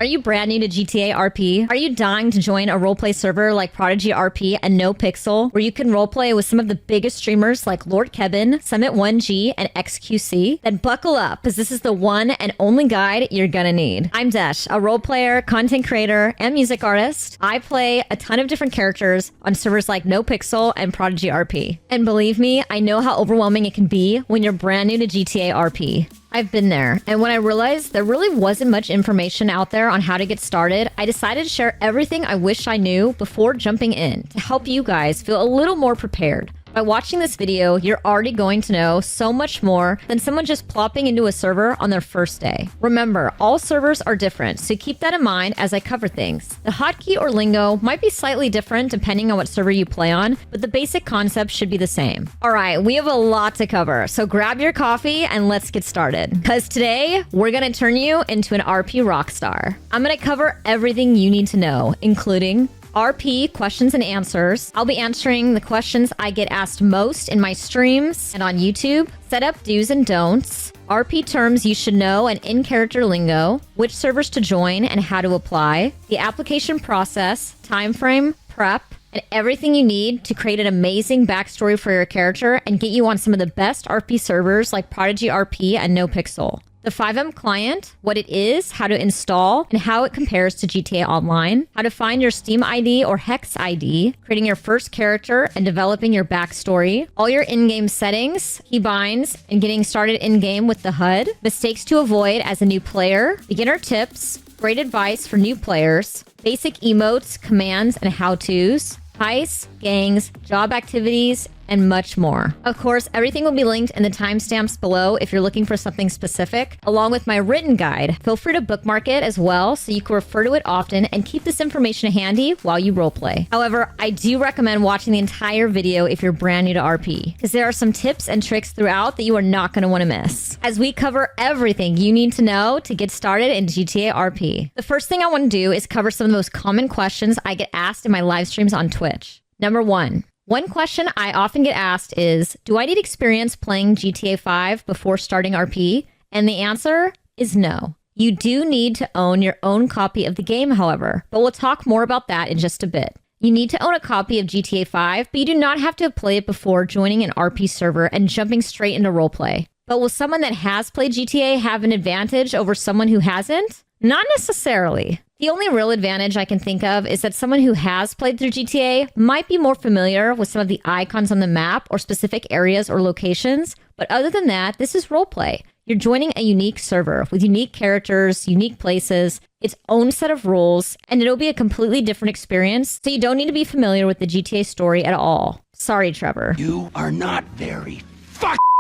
Are you brand new to GTA RP? Are you dying to join a roleplay server like Prodigy RP and nopixel, where you can roleplay with some of the biggest streamers like Lord Kevin, Summit1G, and XQC? Then buckle up, because this is the one and only guide you're gonna need. I'm Desh, a role player, content creator, and music artist. I play a ton of different characters on servers like nopixel and Prodigy RP. And believe me, I know how overwhelming it can be when you're brand new to GTA RP. I've been there, and when I realized there really wasn't much information out there on how to get started, I decided to share everything I wish I knew before jumping in to help you guys feel a little more prepared. By watching this video, you're already going to know so much more than someone just plopping into a server on their first day. Remember, all servers are different, so keep that in mind as I cover things. The hotkey or lingo might be slightly different depending on what server you play on, but the basic concept should be the same. Alright, we have a lot to cover, so grab your coffee and let's get started. Because today, we're gonna turn you into an RP rockstar. I'm gonna cover everything you need to know, including RP questions and answers. I'll be answering the questions I get asked most in my streams and on YouTube. Set up do's and don'ts. RP terms you should know and in-character lingo. Which servers to join and how to apply. The application process, time frame, prep, and everything you need to create an amazing backstory for your character and get you on some of the best RP servers like Prodigy RP and nopixel. The 5M client, what it is, how to install, and how it compares to GTA Online, how to find your Steam ID or Hex ID, creating your first character and developing your backstory, all your in-game settings, keybinds, and getting started in-game with the HUD, mistakes to avoid as a new player, beginner tips, great advice for new players, basic emotes, commands, and how-tos, heists, gangs, job activities, and much more. Of course, everything will be linked in the timestamps below if you're looking for something specific, along with my written guide. Feel free to bookmark it as well so you can refer to it often and keep this information handy while you roleplay. However, I do recommend watching the entire video if you're brand new to RP, because there are some tips and tricks throughout that you are not going to want to miss, as we cover everything you need to know to get started in GTA RP. The first thing I want to do is cover some of the most common questions I get asked in my live streams on Twitch. Number one question I often get asked is, do I need experience playing GTA 5 before starting RP? And the answer is no. You do need to own your own copy of the game, however, but we'll talk more about that in just a bit. You need to own a copy of GTA 5, but you do not have to play it before joining an RP server and jumping straight into roleplay. But will someone that has played GTA have an advantage over someone who hasn't? Not necessarily. The only real advantage I can think of is that someone who has played through GTA might be more familiar with some of the icons on the map or specific areas or locations, but other than that, this is roleplay. You're joining a unique server with unique characters, unique places, its own set of rules, and it'll be a completely different experience, so you don't need to be familiar with the GTA story at all. Sorry, Trevor. You are not very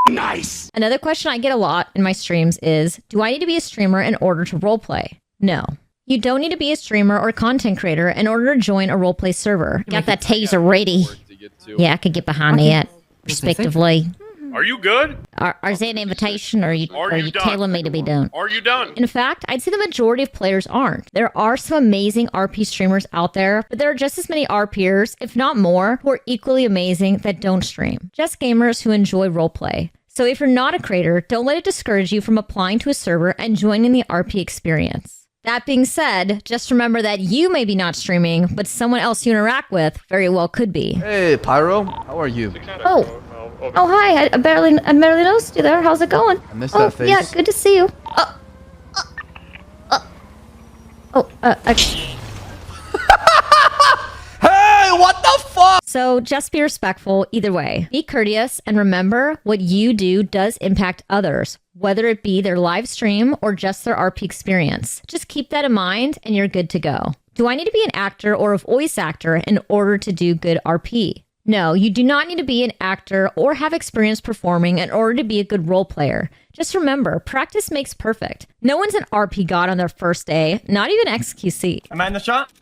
nice. Another question I get a lot in my streams is, do I need to be a streamer in order to roleplay? No. You don't need to be a streamer or content creator in order to join a roleplay server. Got that taser ready. Yeah, I could get behind that, respectively. Are you good? Is that an invitation, or are you telling me to be done? Are you done? In fact, I'd say the majority of players aren't. There are some amazing RP streamers out there, but there are just as many RPers, if not more, who are equally amazing that don't stream. Just gamers who enjoy roleplay. So if you're not a creator, don't let it discourage you from applying to a server and joining the RP experience. That being said, just remember that you may be not streaming, but someone else you interact with very well could be. Hey, Pyro, how are you? Oh, hi, I barely noticed you there. How's it going? I missed that face. Yeah, good to see you. Hey, what the fuck? So just be respectful either way. Be courteous and remember what you do does impact others, whether it be their live stream or just their RP experience. Just keep that in mind and you're good to go. Do I need to be an actor or a voice actor in order to do good RP? No, you do not need to be an actor or have experience performing in order to be a good role player. Just remember, practice makes perfect. No one's an RP god on their first day, not even XQC. Am I in the shot?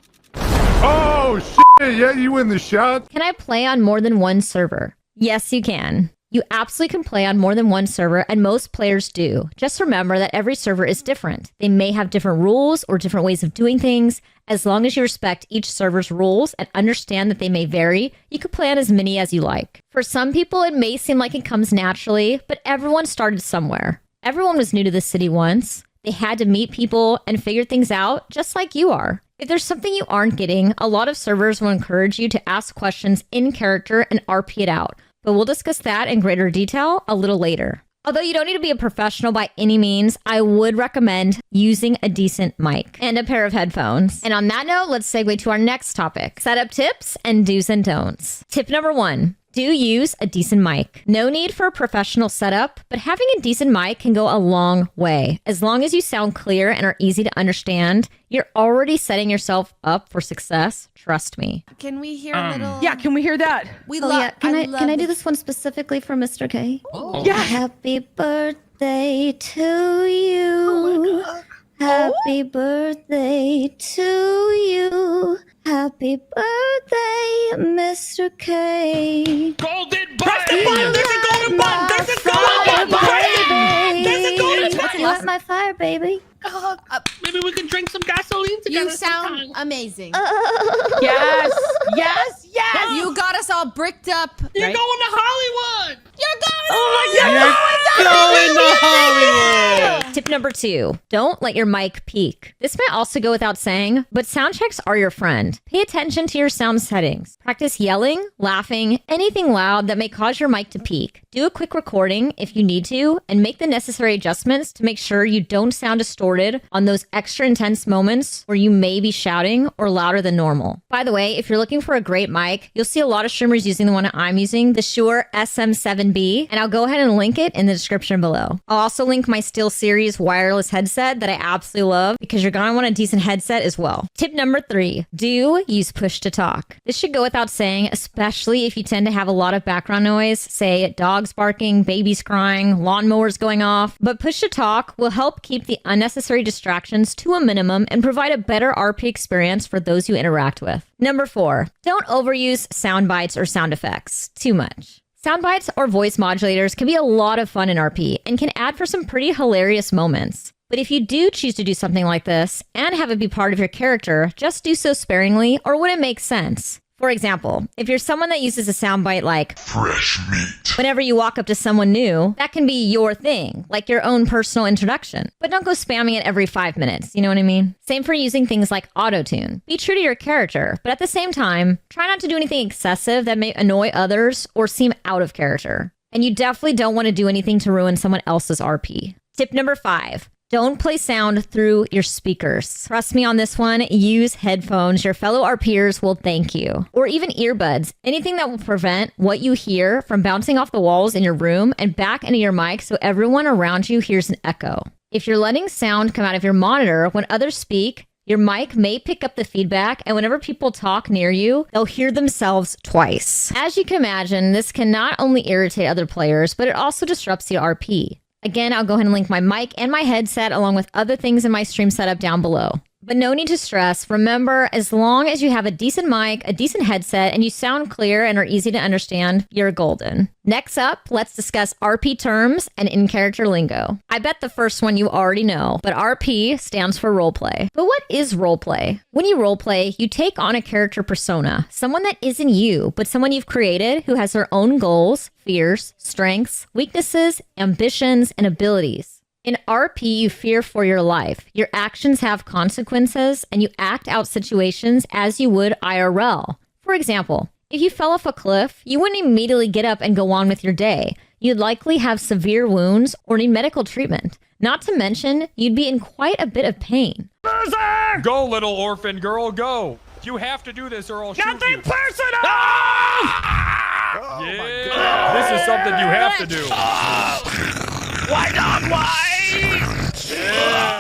Oh, shit. Yeah, you in the shot? Can I play on more than one server? Yes, you can. You absolutely can play on more than one server, and most players do. Just remember that every server is different. They may have different rules or different ways of doing things. As long as you respect each server's rules and understand that they may vary, you can play on as many as you like. For some people, it may seem like it comes naturally, but everyone started somewhere. Everyone was new to this city once. They had to meet people and figure things out just like you are. If there's something you aren't getting, a lot of servers will encourage you to ask questions in character and RP it out. But we'll discuss that in greater detail a little later. Although you don't need to be a professional by any means, I would recommend using a decent mic and a pair of headphones. And on that note, let's segue to our next topic, setup tips and do's and don'ts. Tip number 1. Do use a decent mic. No need for a professional setup, but having a decent mic can go a long way. As long as you sound clear and are easy to understand, you're already setting yourself up for success. Trust me. Can we hear a little? Yeah, can we hear that? Can I do this one specifically for Mr. K? Oh. Yeah. Happy birthday to you. Happy birthday to you. Happy birthday, Mr. K. Golden Press the button! There's a golden button! There's a golden button! There's a golden button! You light my fire, baby. Maybe we can drink some gasoline together. You sound amazing. Yes! Yes! Yes! You got us all bricked up. You're going to Hollywood. You're going. Oh my God! Going to Hollywood! Tip number 2, don't let your mic peak. This might also go without saying, but sound checks are your friend. Pay attention to your sound settings. Practice yelling, laughing, anything loud that may cause your mic to peak. Do a quick recording if you need to, and make the necessary adjustments to make sure you don't sound distorted on those extra intense moments where you may be shouting or louder than normal. By the way, if you're looking for a great mic, you'll see a lot of streamers using the one I'm using, the Shure SM7B, and I'll go ahead and link it in the description below. I'll also link my SteelSeries wireless headset that I absolutely love because you're going to want a decent headset as well. Tip number 3, do use push to talk. This should go without saying, especially if you tend to have a lot of background noise, say dogs barking, babies crying, lawnmowers going off. But push to talk will help keep the unnecessary distractions to a minimum and provide a better RP experience for those you interact with. Number 4, don't overuse sound bites or sound effects too much. Sound bites or voice modulators can be a lot of fun in RP and can add for some pretty hilarious moments. But if you do choose to do something like this and have it be part of your character, just do so sparingly or when it makes sense. For example, if you're someone that uses a soundbite like fresh meat whenever you walk up to someone new, that can be your thing, like your own personal introduction. But don't go spamming it every 5 minutes, you know what I mean? Same for using things like auto-tune. Be true to your character, but at the same time, try not to do anything excessive that may annoy others or seem out of character. And you definitely don't want to do anything to ruin someone else's RP. Tip number 5. Don't play sound through your speakers. Trust me on this one, use headphones. Your fellow RPers will thank you. Or even earbuds. Anything that will prevent what you hear from bouncing off the walls in your room and back into your mic so everyone around you hears an echo. If you're letting sound come out of your monitor when others speak, your mic may pick up the feedback, and whenever people talk near you, they'll hear themselves twice. As you can imagine, this can not only irritate other players, but it also disrupts the RP. Again, I'll go ahead and link my mic and my headset along with other things in my stream setup down below. But no need to stress. Remember, as long as you have a decent mic, a decent headset, and you sound clear and are easy to understand, you're golden. Next up, let's discuss RP terms and in-character lingo. I bet the first one you already know, but RP stands for roleplay. But what is roleplay? When you roleplay, you take on a character persona, someone that isn't you, but someone you've created who has their own goals, fears, strengths, weaknesses, ambitions, and abilities. In RP, you fear for your life. Your actions have consequences, and you act out situations as you would IRL. For example, if you fell off a cliff, you wouldn't immediately get up and go on with your day. You'd likely have severe wounds or need medical treatment. Not to mention, you'd be in quite a bit of pain. Go, little orphan girl, go. You have to do this or I'll shoot you. Nothing personal! Yeah, this is something you have to do. Why not? Why?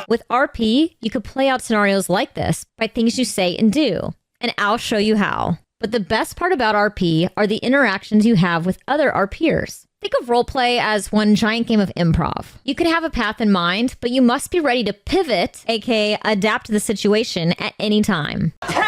With RP, you could play out scenarios like this by things you say and do, and I'll show you how. But the best part about RP are the interactions you have with other RPers. Think of roleplay as one giant game of improv. You can have a path in mind, but you must be ready to pivot, aka adapt to the situation at any time. Pivot!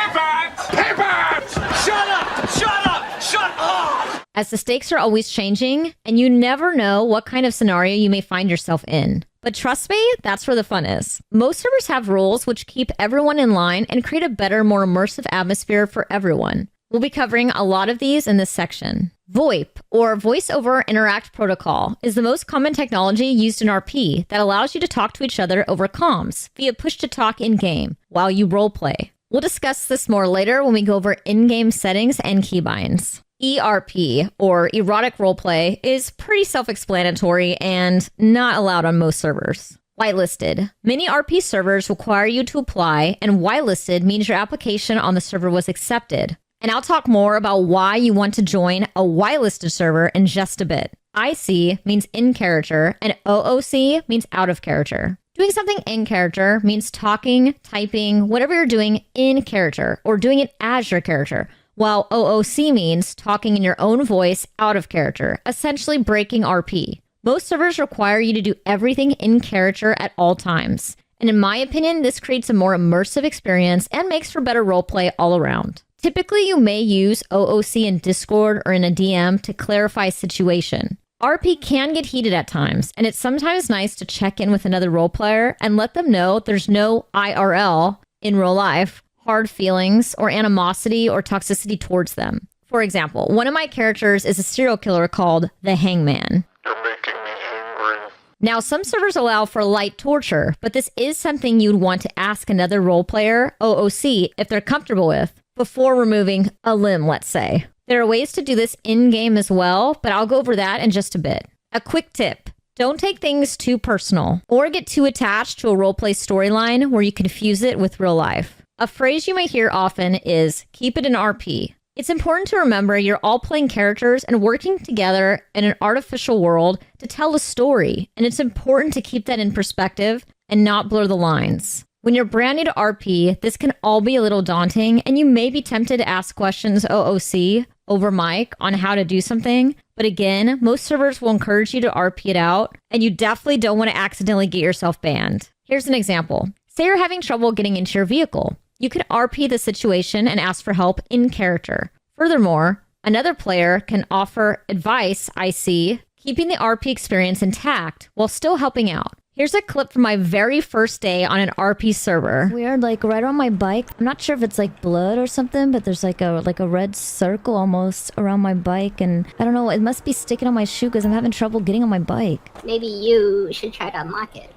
Shut up! Shut up! Shut up! As the stakes are always changing, and you never know what kind of scenario you may find yourself in. But trust me, that's where the fun is. Most servers have rules which keep everyone in line and create a better, more immersive atmosphere for everyone. We'll be covering a lot of these in this section. VoIP, or Voice over Interact Protocol, is the most common technology used in RP that allows you to talk to each other over comms via push-to-talk in-game while you roleplay. We'll discuss this more later when we go over in-game settings and keybinds. ERP, or Erotic Roleplay, is pretty self-explanatory and not allowed on most servers. Whitelisted. Many RP servers require you to apply, and whitelisted means your application on the server was accepted. And I'll talk more about why you want to join a whitelisted server in just a bit. IC means in character, and OOC means out of character. Doing something in character means talking, typing, whatever you're doing in character, or doing it as your character, while OOC means talking in your own voice out of character, essentially breaking RP. Most servers require you to do everything in character at all times. And in my opinion, this creates a more immersive experience and makes for better roleplay all around. Typically, you may use OOC in Discord or in a DM to clarify a situation. RP can get heated at times, and it's sometimes nice to check in with another role player and let them know there's no IRL, in real life, hard feelings or animosity or toxicity towards them. For example, one of my characters is a serial killer called the Hangman. You're making me angry. Now, some servers allow for light torture, but this is something you'd want to ask another role player, OOC, if they're comfortable with, before removing a limb, let's say. There are ways to do this in-game as well, but I'll go over that in just a bit. A quick tip. Don't take things too personal or get too attached to a roleplay storyline where you confuse it with real life. A phrase you may hear often is, keep it in RP. It's important to remember you're all playing characters and working together in an artificial world to tell a story, and it's important to keep that in perspective and not blur the lines. When you're brand new to RP, this can all be a little daunting, and you may be tempted to ask questions OOC over mic on how to do something. But again, most servers will encourage you to RP it out, and you definitely don't want to accidentally get yourself banned. Here's an example. Say you're having trouble getting into your vehicle. You can RP the situation and ask for help in character. Furthermore, another player can offer advice, IC, keeping the RP experience intact while still helping out. Here's a clip from my very first day on an RP server. Weird, like right on my bike. I'm not sure if it's like blood or something, but there's like a red circle almost around my bike, and I don't know, it must be sticking on my shoe because I'm having trouble getting on my bike. Maybe you should try to unlock it.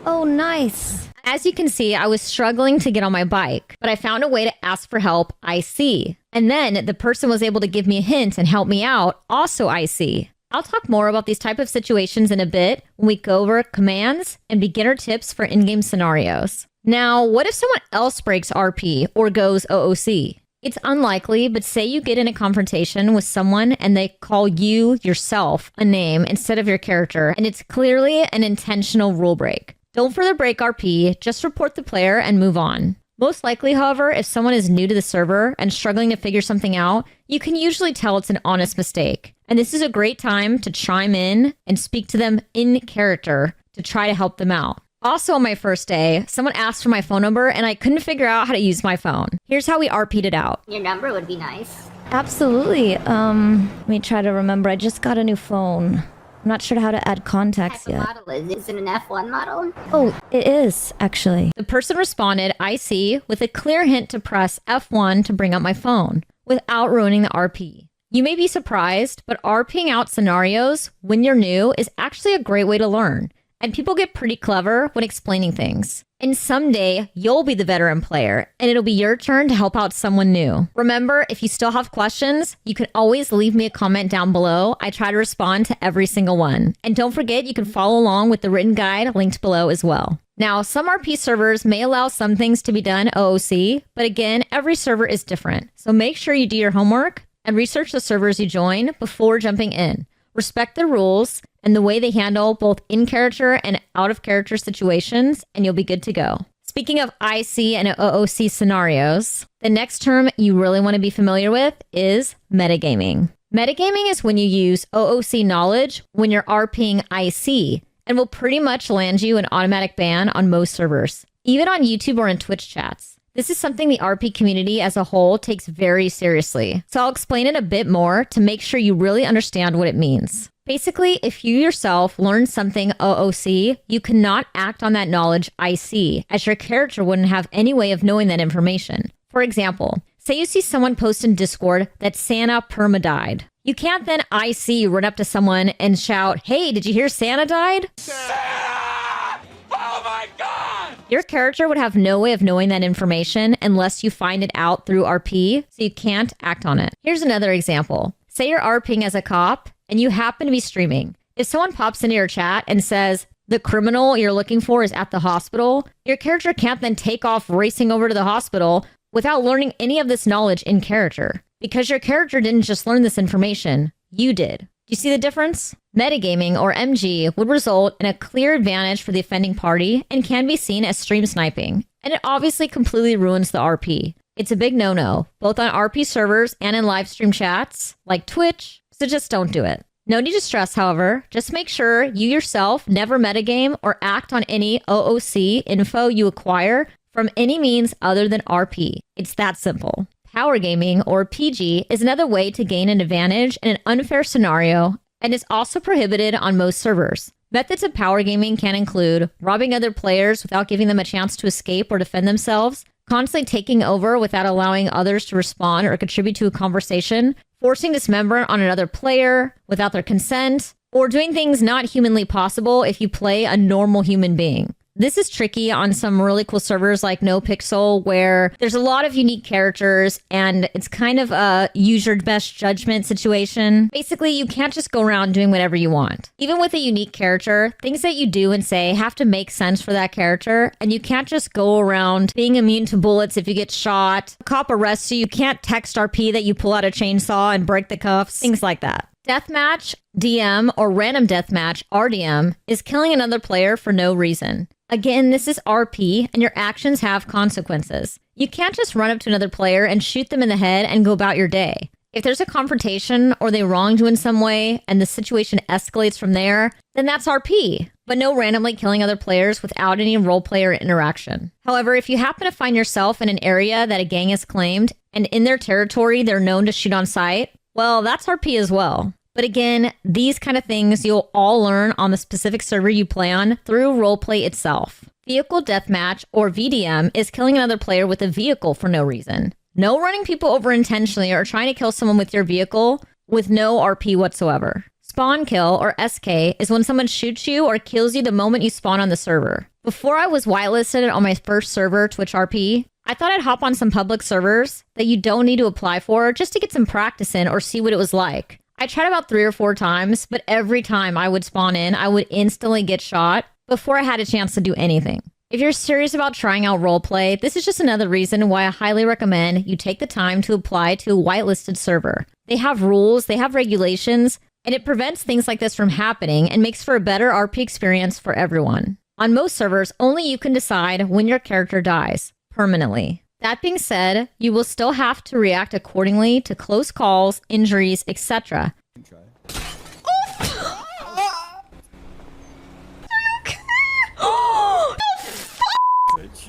Oh, nice. As you can see, I was struggling to get on my bike, but I found a way to ask for help, IC. And then the person was able to give me a hint and help me out, also IC. I'll talk more about these type of situations in a bit when we go over commands and beginner tips for in-game scenarios. Now, what if someone else breaks RP or goes OOC? It's unlikely, but say you get in a confrontation with someone and they call you yourself a name instead of your character, and it's clearly an intentional rule break. Don't further break RP, just report the player and move on. Most likely, however, if someone is new to the server and struggling to figure something out, you can usually tell it's an honest mistake. And this is a great time to chime in and speak to them in character to try to help them out. Also on my first day, someone asked for my phone number and I couldn't figure out how to use my phone. Here's how we RP'd it out. Your number would be nice. Absolutely. Let me try to remember. I just got a new phone. I'm not sure how to add contacts What yet. type of model is it an F1 model? Oh, it is, actually. The person responded, IC, with a clear hint to press F1 to bring up my phone without ruining the RP. You may be surprised, but RPing out scenarios when you're new is actually a great way to learn. And people get pretty clever when explaining things. And someday, you'll be the veteran player, and it'll be your turn to help out someone new. Remember, if you still have questions, you can always leave me a comment down below. I try to respond to every single one. And don't forget, you can follow along with the written guide linked below as well. Now, some RP servers may allow some things to be done OOC, but again, every server is different. So make sure you do your homework and research the servers you join before jumping in. Respect the rules and the way they handle both in-character and out-of-character situations, and you'll be good to go. Speaking of IC and OOC scenarios, the next term you really want to be familiar with is metagaming. Metagaming is when you use OOC knowledge when you're RPing IC, and will pretty much land you an automatic ban on most servers, even on YouTube or in Twitch chats. This is something the RP community as a whole takes very seriously. So I'll explain it a bit more to make sure you really understand what it means. Basically, if you yourself learn something OOC, you cannot act on that knowledge IC, as your character wouldn't have any way of knowing that information. For example, Say you see someone post in Discord that Santa perma-died. You can't then IC run up to someone and shout, hey, did you hear Santa died? Santa! Oh my god! Your character would have no way of knowing that information unless you find it out through RP, so you can't act on it. Here's another example. Say you're RPing as a cop and you happen to be streaming. If someone pops into your chat and says, the criminal you're looking for is at the hospital, your character can't then take off racing over to the hospital without learning any of this knowledge in character. Because your character didn't just learn this information, you did. Do you see the difference? Metagaming, or MG, would result in a clear advantage for the offending party and can be seen as stream sniping. And it obviously completely ruins the RP. It's a big no-no, both on RP servers and in live stream chats, like Twitch, so just don't do it. No need to stress, however. Just make sure you yourself never metagame or act on any OOC info you acquire from any means other than RP. It's that simple. Power gaming, or PG, is another way to gain an advantage in an unfair scenario and is also prohibited on most servers. Methods of power gaming can include robbing other players without giving them a chance to escape or defend themselves, constantly taking over without allowing others to respond or contribute to a conversation, forcing dismemberment on another player without their consent, or doing things not humanly possible if you play a normal human being. This is tricky on some really cool servers like nopixel, where there's a lot of unique characters and it's kind of a use your best judgment situation. Basically, you can't just go around doing whatever you want. Even with a unique character, things that you do and say have to make sense for that character, and you can't just go around being immune to bullets if you get shot. A cop arrests you, you can't text RP that you pull out a chainsaw and break the cuffs, things like that. Deathmatch, DM, or random deathmatch, RDM, is killing another player for no reason. Again, this is RP, and your actions have consequences. You can't just run up to another player and shoot them in the head and go about your day. If there's a confrontation or they wronged you in some way and the situation escalates from there, then that's RP, but no randomly killing other players without any role player interaction. However, if you happen to find yourself in an area that a gang has claimed and in their territory they're known to shoot on sight, well, that's RP as well. But again, these kind of things you'll all learn on the specific server you play on through roleplay itself. Vehicle deathmatch, or VDM, is killing another player with a vehicle for no reason. No running people over intentionally or trying to kill someone with your vehicle with no RP whatsoever. Spawn kill, or SK, is when someone shoots you or kills you the moment you spawn on the server. Before I was whitelisted on my first server, Twitch RP, I thought I'd hop on some public servers that you don't need to apply for just to get some practice in or see what it was like. I tried about 3 or 4 times, but every time I would spawn in, I would instantly get shot before I had a chance to do anything. If you're serious about trying out roleplay, this is just another reason why I highly recommend you take the time to apply to a whitelisted server. They have rules, they have regulations, and it prevents things like this from happening and makes for a better RP experience for everyone. On most servers, only you can decide when your character dies, permanently. That being said, you will still have to react accordingly to close calls, injuries, etc.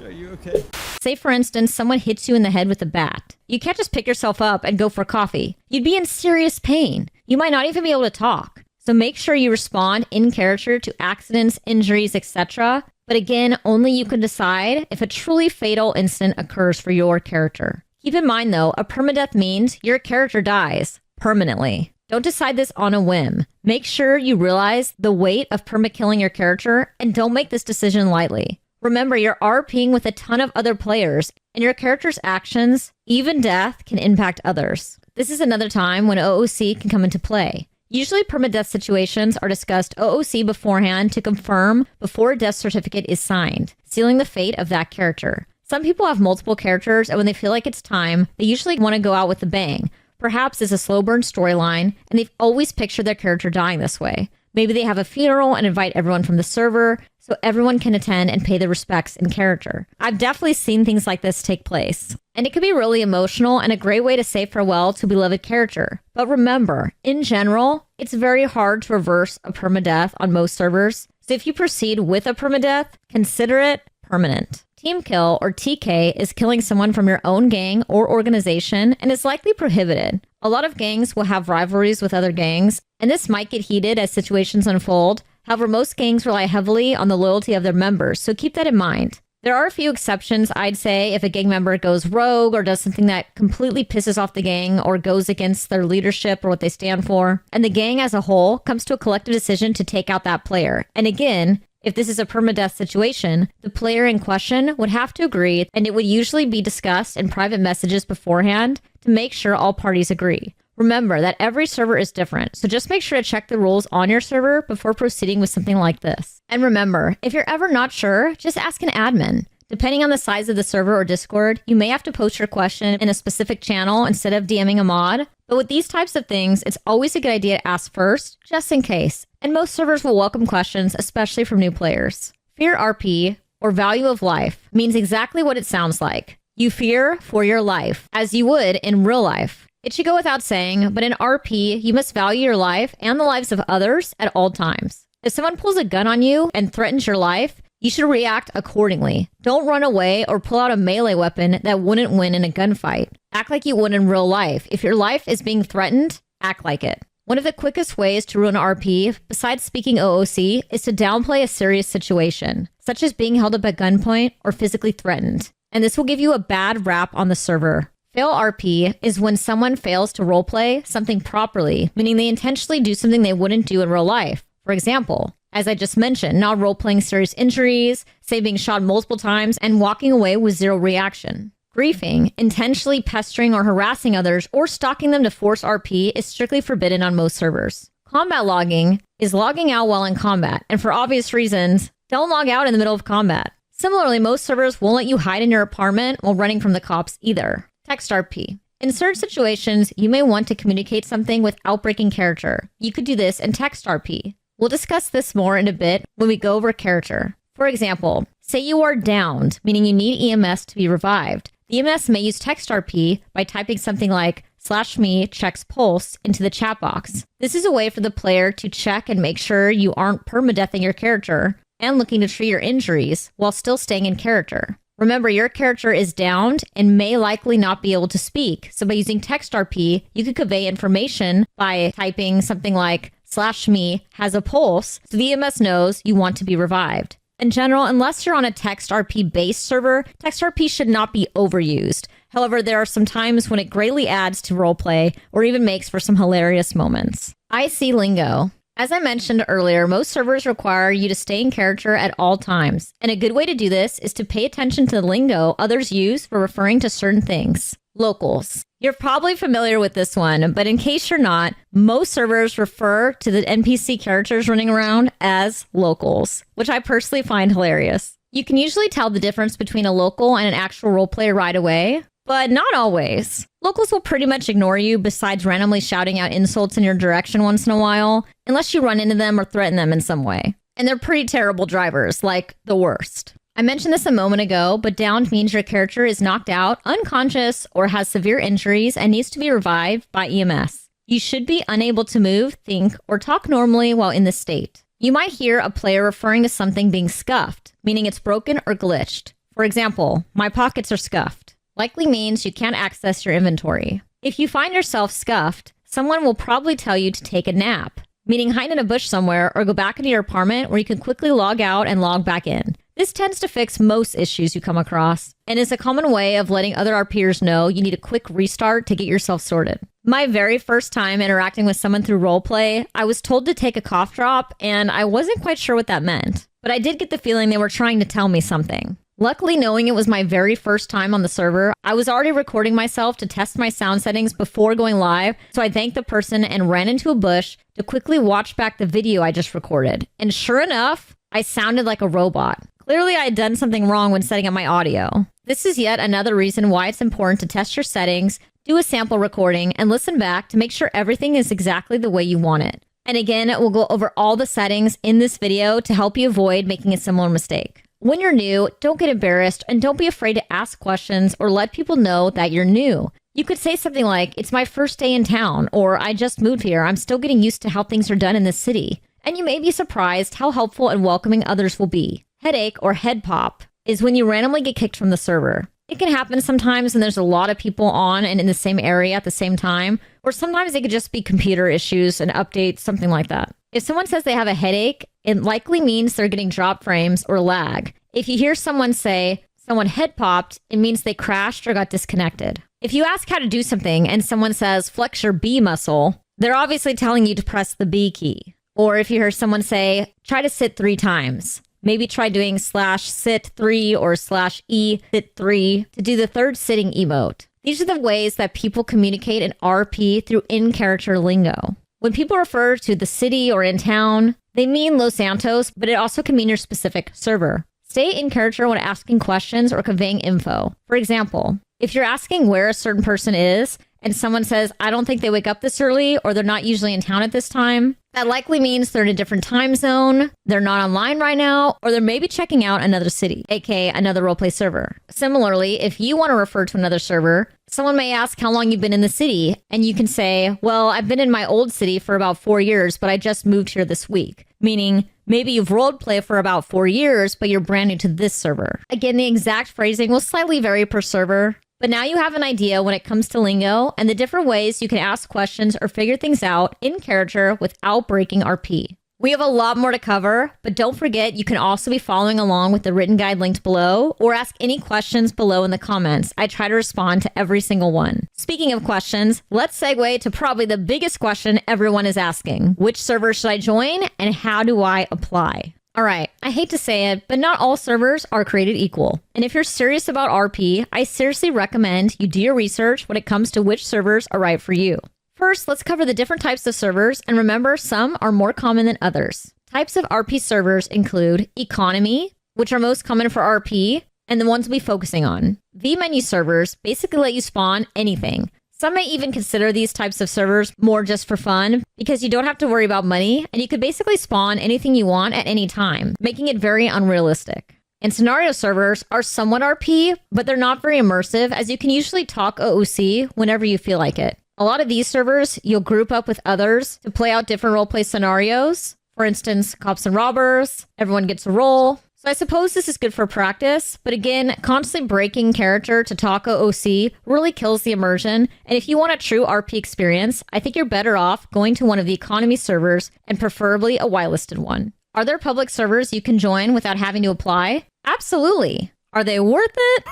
Are you okay? Say, for instance, someone hits you in the head with a bat. You can't just pick yourself up and go for coffee. You'd be in serious pain. You might not even be able to talk. So make sure you respond in character to accidents, injuries, etc. But again, only you can decide if a truly fatal incident occurs for your character. Keep in mind, though, a permadeath means your character dies permanently. Don't decide this on a whim. Make sure you realize the weight of perma-killing your character and don't make this decision lightly. Remember, you're RPing with a ton of other players, and your character's actions, even death, can impact others. This is another time when OOC can come into play. Usually, permadeath situations are discussed OOC beforehand to confirm before a death certificate is signed, sealing the fate of that character. Some people have multiple characters, and when they feel like it's time, they usually want to go out with a bang. Perhaps it's a slow burn storyline, and they've always pictured their character dying this way. Maybe they have a funeral and invite everyone from the server, so everyone can attend and pay their respects in character. I've definitely seen things like this take place. And it can be really emotional and a great way to say farewell to a beloved character. But remember, in general, it's very hard to reverse a permadeath on most servers. So if you proceed with a permadeath, consider it permanent. Team kill, or TK, is killing someone from your own gang or organization and is likely prohibited. A lot of gangs will have rivalries with other gangs, and this might get heated as situations unfold. However, most gangs rely heavily on the loyalty of their members, so keep that in mind. There are a few exceptions, I'd say, if a gang member goes rogue or does something that completely pisses off the gang or goes against their leadership or what they stand for, and the gang as a whole comes to a collective decision to take out that player. And again, if this is a permadeath situation, the player in question would have to agree, and it would usually be discussed in private messages beforehand to make sure all parties agree. Remember that every server is different, so just make sure to check the rules on your server before proceeding with something like this. And remember, if you're ever not sure, just ask an admin. Depending on the size of the server or Discord, you may have to post your question in a specific channel instead of DMing a mod. But with these types of things, it's always a good idea to ask first, just in case. And most servers will welcome questions, especially from new players. Fear RP, or value of life, means exactly what it sounds like. You fear for your life, as you would in real life. It should go without saying, but in RP, you must value your life and the lives of others at all times. If someone pulls a gun on you and threatens your life, you should react accordingly. Don't run away or pull out a melee weapon that wouldn't win in a gunfight. Act like you would in real life. If your life is being threatened, act like it. One of the quickest ways to ruin RP, besides speaking OOC, is to downplay a serious situation, such as being held up at gunpoint or physically threatened. And this will give you a bad rap on the server. Fail RP is when someone fails to roleplay something properly, meaning they intentionally do something they wouldn't do in real life. For example, as I just mentioned, not roleplaying serious injuries, say being shot multiple times, and walking away with zero reaction. Griefing, intentionally pestering or harassing others, or stalking them to force RP is strictly forbidden on most servers. Combat logging is logging out while in combat, and for obvious reasons, don't log out in the middle of combat. Similarly, most servers won't let you hide in your apartment while running from the cops either. Text RP. In certain situations, you may want to communicate something without breaking character. You could do this in text RP. We'll discuss this more in a bit when we go over character. For example, say you are downed, meaning you need EMS to be revived. The EMS may use text RP by typing something like /me checks pulse into the chat box. This is a way for the player to check and make sure you aren't permadeathing your character and looking to treat your injuries while still staying in character. Remember, your character is downed and may likely not be able to speak. So by using text RP, you could convey information by typing something like /me has a pulse, so the EMS knows you want to be revived. In general, unless you're on a text RP based server, text RP should not be overused. However, there are some times when it greatly adds to roleplay or even makes for some hilarious moments. I see Lingo. As I mentioned earlier, most servers require you to stay in character at all times. And a good way to do this is to pay attention to the lingo others use for referring to certain things. Locals. You're probably familiar with this one, but in case you're not, most servers refer to the NPC characters running around as locals, which I personally find hilarious. You can usually tell the difference between a local and an actual roleplayer right away, but not always. Locals will pretty much ignore you besides randomly shouting out insults in your direction once in a while, unless you run into them or threaten them in some way. And they're pretty terrible drivers, like the worst. I mentioned this a moment ago, but downed means your character is knocked out, unconscious, or has severe injuries and needs to be revived by EMS. You should be unable to move, think, or talk normally while in this state. You might hear a player referring to something being scuffed, meaning it's broken or glitched. For example, my pockets are scuffed. Likely means you can't access your inventory. If you find yourself scuffed, someone will probably tell you to take a nap, meaning hide in a bush somewhere or go back into your apartment where you can quickly log out and log back in. This tends to fix most issues you come across, and is a common way of letting other RPers know you need a quick restart to get yourself sorted. My very first time interacting with someone through roleplay, I was told to take a cough drop, and I wasn't quite sure what that meant. But I did get the feeling they were trying to tell me something. Luckily, knowing it was my very first time on the server, I was already recording myself to test my sound settings before going live, so I thanked the person and ran into a bush to quickly watch back the video I just recorded. And sure enough, I sounded like a robot. Clearly, I had done something wrong when setting up my audio. This is yet another reason why it's important to test your settings, do a sample recording, and listen back to make sure everything is exactly the way you want it. And again, we'll go over all the settings in this video to help you avoid making a similar mistake. When you're new, don't get embarrassed and don't be afraid to ask questions or let people know that you're new. You could say something like, "It's my first day in town," or "I just moved here. I'm still getting used to how things are done in this city." And you may be surprised how helpful and welcoming others will be. Headache or head pop is when you randomly get kicked from the server. It can happen sometimes when there's a lot of people on and in the same area at the same time, or sometimes it could just be computer issues and updates, something like that. If someone says they have a headache, it likely means they're getting drop frames or lag. If you hear someone say, someone head popped, it means they crashed or got disconnected. If you ask how to do something and someone says, flex your B muscle, they're obviously telling you to press the B key. Or if you hear someone say, try to sit 3 times, maybe try doing /sit3 or /e sit3 to do the 3rd sitting emote. These are the ways that people communicate in RP through in-character lingo. When people refer to the city or in town, they mean Los Santos, but it also can mean your specific server. Stay in character when asking questions or conveying info. For example, if you're asking where a certain person is and someone says, I don't think they wake up this early or they're not usually in town at this time, that likely means they're in a different time zone, they're not online right now, or they're maybe checking out another city, aka another roleplay server. Similarly, if you want to refer to another server, someone may ask how long you've been in the city, and you can say, well, I've been in my old city for about 4 years, but I just moved here this week. Meaning, maybe you've roleplayed for about 4 years, but you're brand new to this server. Again, the exact phrasing will slightly vary per server, but now you have an idea when it comes to lingo and the different ways you can ask questions or figure things out in character without breaking RP. We have a lot more to cover, but don't forget you can also be following along with the written guide linked below or ask any questions below in the comments. I try to respond to every single one. Speaking of questions, let's segue to probably the biggest question everyone is asking. Which server should I join and how do I apply? All right, I hate to say it, but not all servers are created equal. And if you're serious about RP, I seriously recommend you do your research when it comes to which servers are right for you. First, let's cover the different types of servers, and remember, some are more common than others. Types of RP servers include Economy, which are most common for RP, and the ones we'll be focusing on. V-menu servers basically let you spawn anything. Some may even consider these types of servers more just for fun because you don't have to worry about money and you could basically spawn anything you want at any time, making it very unrealistic. And scenario servers are somewhat RP, but they're not very immersive as you can usually talk OOC whenever you feel like it. A lot of these servers, you'll group up with others to play out different roleplay scenarios. For instance, cops and robbers, everyone gets a role. So I suppose this is good for practice, but again, constantly breaking character to talk OOC really kills the immersion, and if you want a true RP experience, I think you're better off going to one of the economy servers, and preferably a whitelisted one. Are there public servers you can join without having to apply? Absolutely. Are they worth it?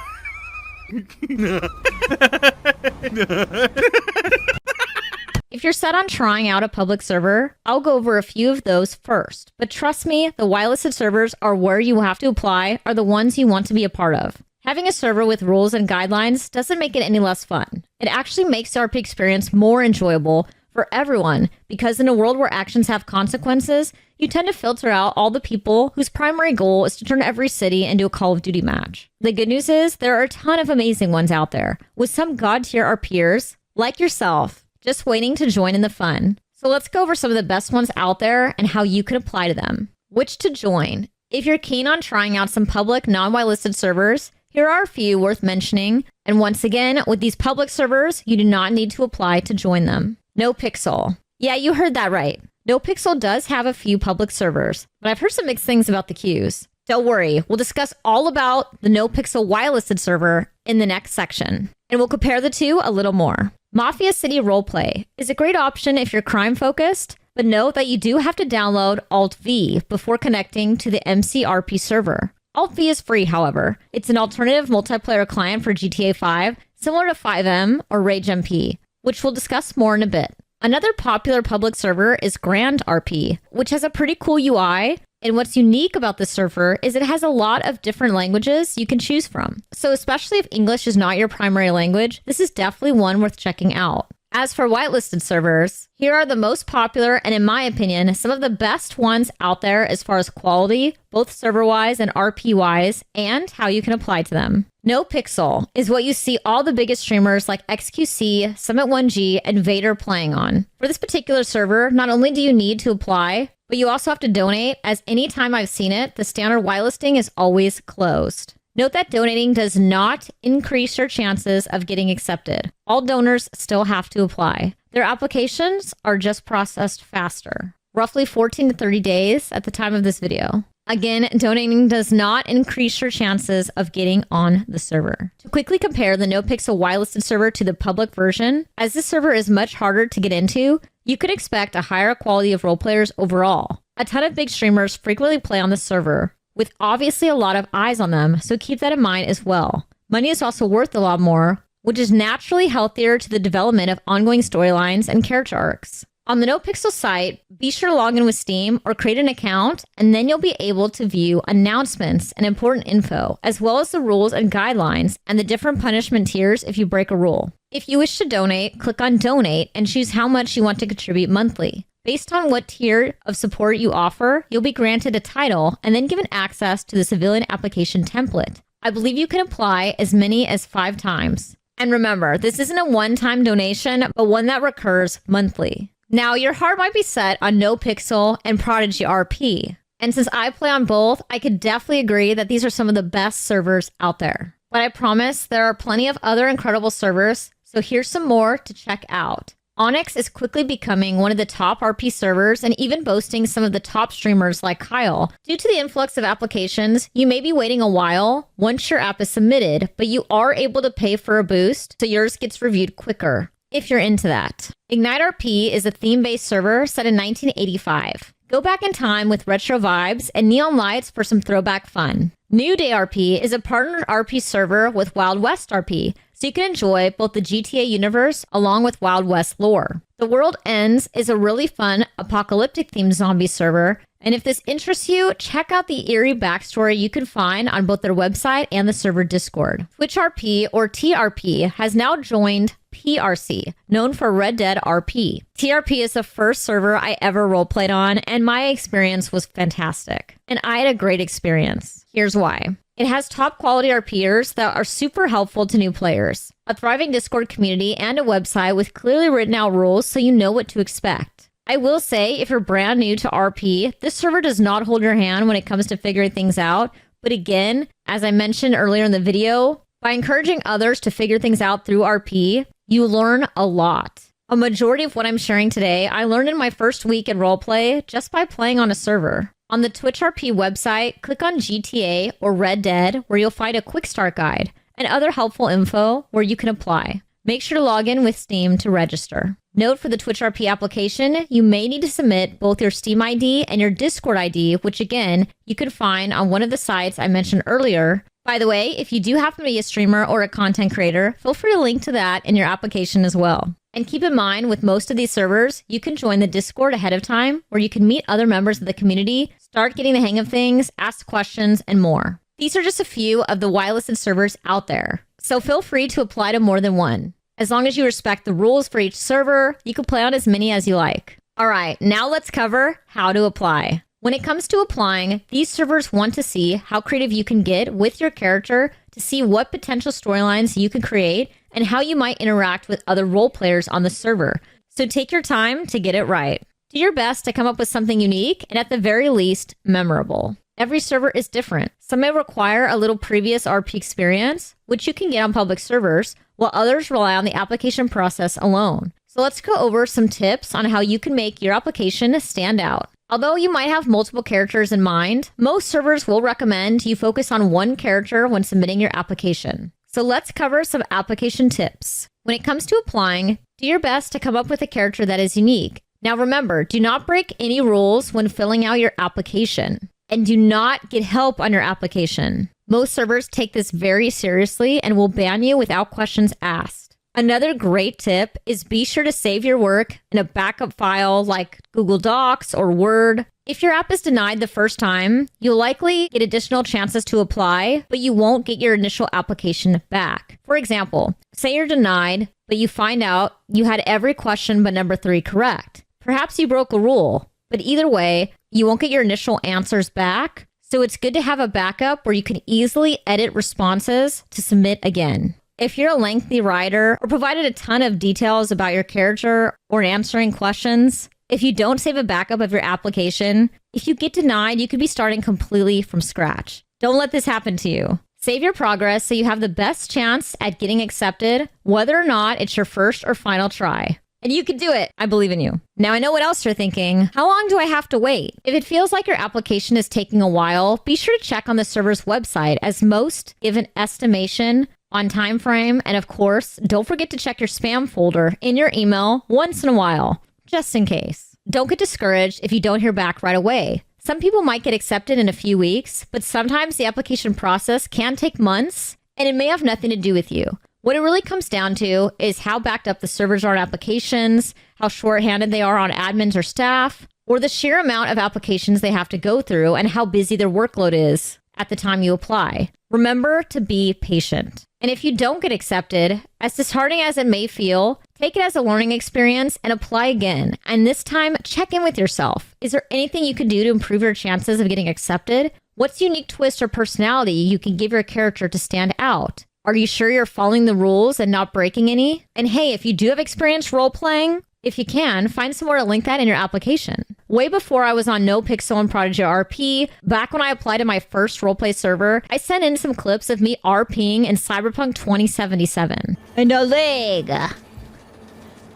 If you're set on trying out a public server, I'll go over a few of those first. But trust me, the whitelisted servers are where you have to apply are the ones you want to be a part of. Having a server with rules and guidelines doesn't make it any less fun. It actually makes the RP experience more enjoyable for everyone because in a world where actions have consequences, you tend to filter out all the people whose primary goal is to turn every city into a Call of Duty match. The good news is there are a ton of amazing ones out there, with some god tier RPers, like yourself, just waiting to join in the fun. So let's go over some of the best ones out there and how you can apply to them. Which to join? If you're keen on trying out some public non-whitelisted servers, here are a few worth mentioning. And once again, with these public servers, you do not need to apply to join them. nopixel. Yeah, you heard that right. nopixel does have a few public servers, but I've heard some mixed things about the queues. Don't worry, we'll discuss all about the nopixel whitelisted server in the next section. And we'll compare the two a little more. Mafia City Roleplay is a great option if you're crime focused, but note that you do have to download Alt-V before connecting to the MCRP server. Alt-V is free, however. It's an alternative multiplayer client for GTA 5, similar to 5M or RageMP, which we'll discuss more in a bit. Another popular public server is Grand RP, which has a pretty cool UI, and what's unique about this server is it has a lot of different languages you can choose from. So especially if English is not your primary language, this is definitely one worth checking out. As for whitelisted servers, here are the most popular and in my opinion, some of the best ones out there as far as quality, both server-wise and RP-wise, and how you can apply to them. nopixel is what you see all the biggest streamers like XQC, Summit1G, and Vader playing on. For this particular server, not only do you need to apply, but you also have to donate, as any time I've seen it, the standard whitelisting is always closed. Note that donating does not increase your chances of getting accepted. All donors still have to apply. Their applications are just processed faster, roughly 14 to 30 days at the time of this video. Again, donating does not increase your chances of getting on the server. To quickly compare the nopixel whitelisted server to the public version, as this server is much harder to get into, you could expect a higher quality of role players overall. A ton of big streamers frequently play on this server, with obviously a lot of eyes on them, so keep that in mind as well. Money is also worth a lot more, which is naturally healthier to the development of ongoing storylines and character arcs. On the nopixel site, be sure to log in with Steam or create an account, and then you'll be able to view announcements and important info, as well as the rules and guidelines and the different punishment tiers if you break a rule. If you wish to donate, click on Donate and choose how much you want to contribute monthly. Based on what tier of support you offer, you'll be granted a title and then given access to the civilian application template. I believe you can apply as many as 5 times. And remember, this isn't a one-time donation, but one that recurs monthly. Now, your heart might be set on nopixel and Prodigy RP. And since I play on both, I could definitely agree that these are some of the best servers out there. But I promise there are plenty of other incredible servers, so here's some more to check out. Onyx is quickly becoming one of the top RP servers and even boasting some of the top streamers like Kyle. Due to the influx of applications, you may be waiting a while once your app is submitted, but you are able to pay for a boost so yours gets reviewed quicker, if you're into that. Ignite RP is a theme-based server set in 1985. Go back in time with retro vibes and neon lights for some throwback fun. New Day RP is a partnered RP server with Wild West RP, so you can enjoy both the GTA universe along with Wild West lore. The World Ends is a really fun apocalyptic themed zombie server, and if this interests you, check out the eerie backstory you can find on both their website and the server Discord. Twitch RP or TRP has now joined PRC, known for Red Dead RP. TRP is the first server I ever roleplayed on, and my experience was fantastic. And I had a great experience. Here's why. It has top quality RPers that are super helpful to new players, a thriving Discord community, and a website with clearly written out rules so you know what to expect. I will say, if you're brand new to RP, this server does not hold your hand when it comes to figuring things out. But again, as I mentioned earlier in the video, by encouraging others to figure things out through RP, you learn a lot. A majority of what I'm sharing today, I learned in my first week in roleplay just by playing on a server. On the Twitch RP website, click on GTA or Red Dead, where you'll find a quick start guide and other helpful info where you can apply. Make sure to log in with Steam to register. Note for the Twitch RP application, you may need to submit both your Steam ID and your Discord ID, which again, you can find on one of the sites I mentioned earlier. By the way, if you do happen to be a streamer or a content creator, feel free to link to that in your application as well. And keep in mind, with most of these servers, you can join the Discord ahead of time, where you can meet other members of the community, start getting the hang of things, ask questions, and more. These are just a few of the whitelisted servers out there, so feel free to apply to more than one. As long as you respect the rules for each server, you can play on as many as you like. All right, now let's cover how to apply. When it comes to applying, these servers want to see how creative you can get with your character to see what potential storylines you can create and how you might interact with other role players on the server. So take your time to get it right. Do your best to come up with something unique and at the very least, memorable. Every server is different. Some may require a little previous RP experience, which you can get on public servers, while others rely on the application process alone. So let's go over some tips on how you can make your application stand out. Although you might have multiple characters in mind, most servers will recommend you focus on one character when submitting your application. So let's cover some application tips. When it comes to applying, do your best to come up with a character that is unique. Now remember, do not break any rules when filling out your application. And do not get help on your application. Most servers take this very seriously and will ban you without questions asked. Another great tip is be sure to save your work in a backup file like Google Docs or Word. If your app is denied the first time, you'll likely get additional chances to apply, but you won't get your initial application back. For example, say you're denied, but you find out you had every question but number 3 correct. Perhaps you broke a rule, but either way, you won't get your initial answers back. So it's good to have a backup where you can easily edit responses to submit again. If you're a lengthy writer or provided a ton of details about your character or answering questions, if you don't save a backup of your application, if you get denied, you could be starting completely from scratch. Don't let this happen to you. Save your progress so you have the best chance at getting accepted, whether or not it's your first or final try. And you can do it. I believe in you. Now I know what else you're thinking. How long do I have to wait? If it feels like your application is taking a while, be sure to check on the server's website, as most give an estimation on Timeframe. And of course, don't forget to check your spam folder in your email once in a while, just in case. Don't get discouraged if you don't hear back right away. Some people might get accepted in a few weeks, but sometimes the application process can take months, and it may have nothing to do with you. What it really comes down to is how backed up the servers are on applications, how shorthanded they are on admins or staff, or the sheer amount of applications they have to go through and how busy their workload is at the time you apply. Remember to be patient. And if you don't get accepted, as disheartening as it may feel, take it as a learning experience and apply again. And this time, check in with yourself. Is there anything you can do to improve your chances of getting accepted? What's unique twist or personality you can give your character to stand out? Are you sure you're following the rules and not breaking any? And hey, if you do have experience role-playing, if you can, find somewhere to link that in your application. Way before I was on nopixel and Prodigy RP, back when I applied to my first roleplay server, I sent in some clips of me RPing in Cyberpunk 2077. And a leg.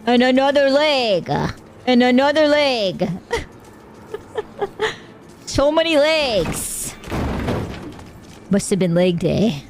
And another leg. And another leg. So many legs. Must have been leg day.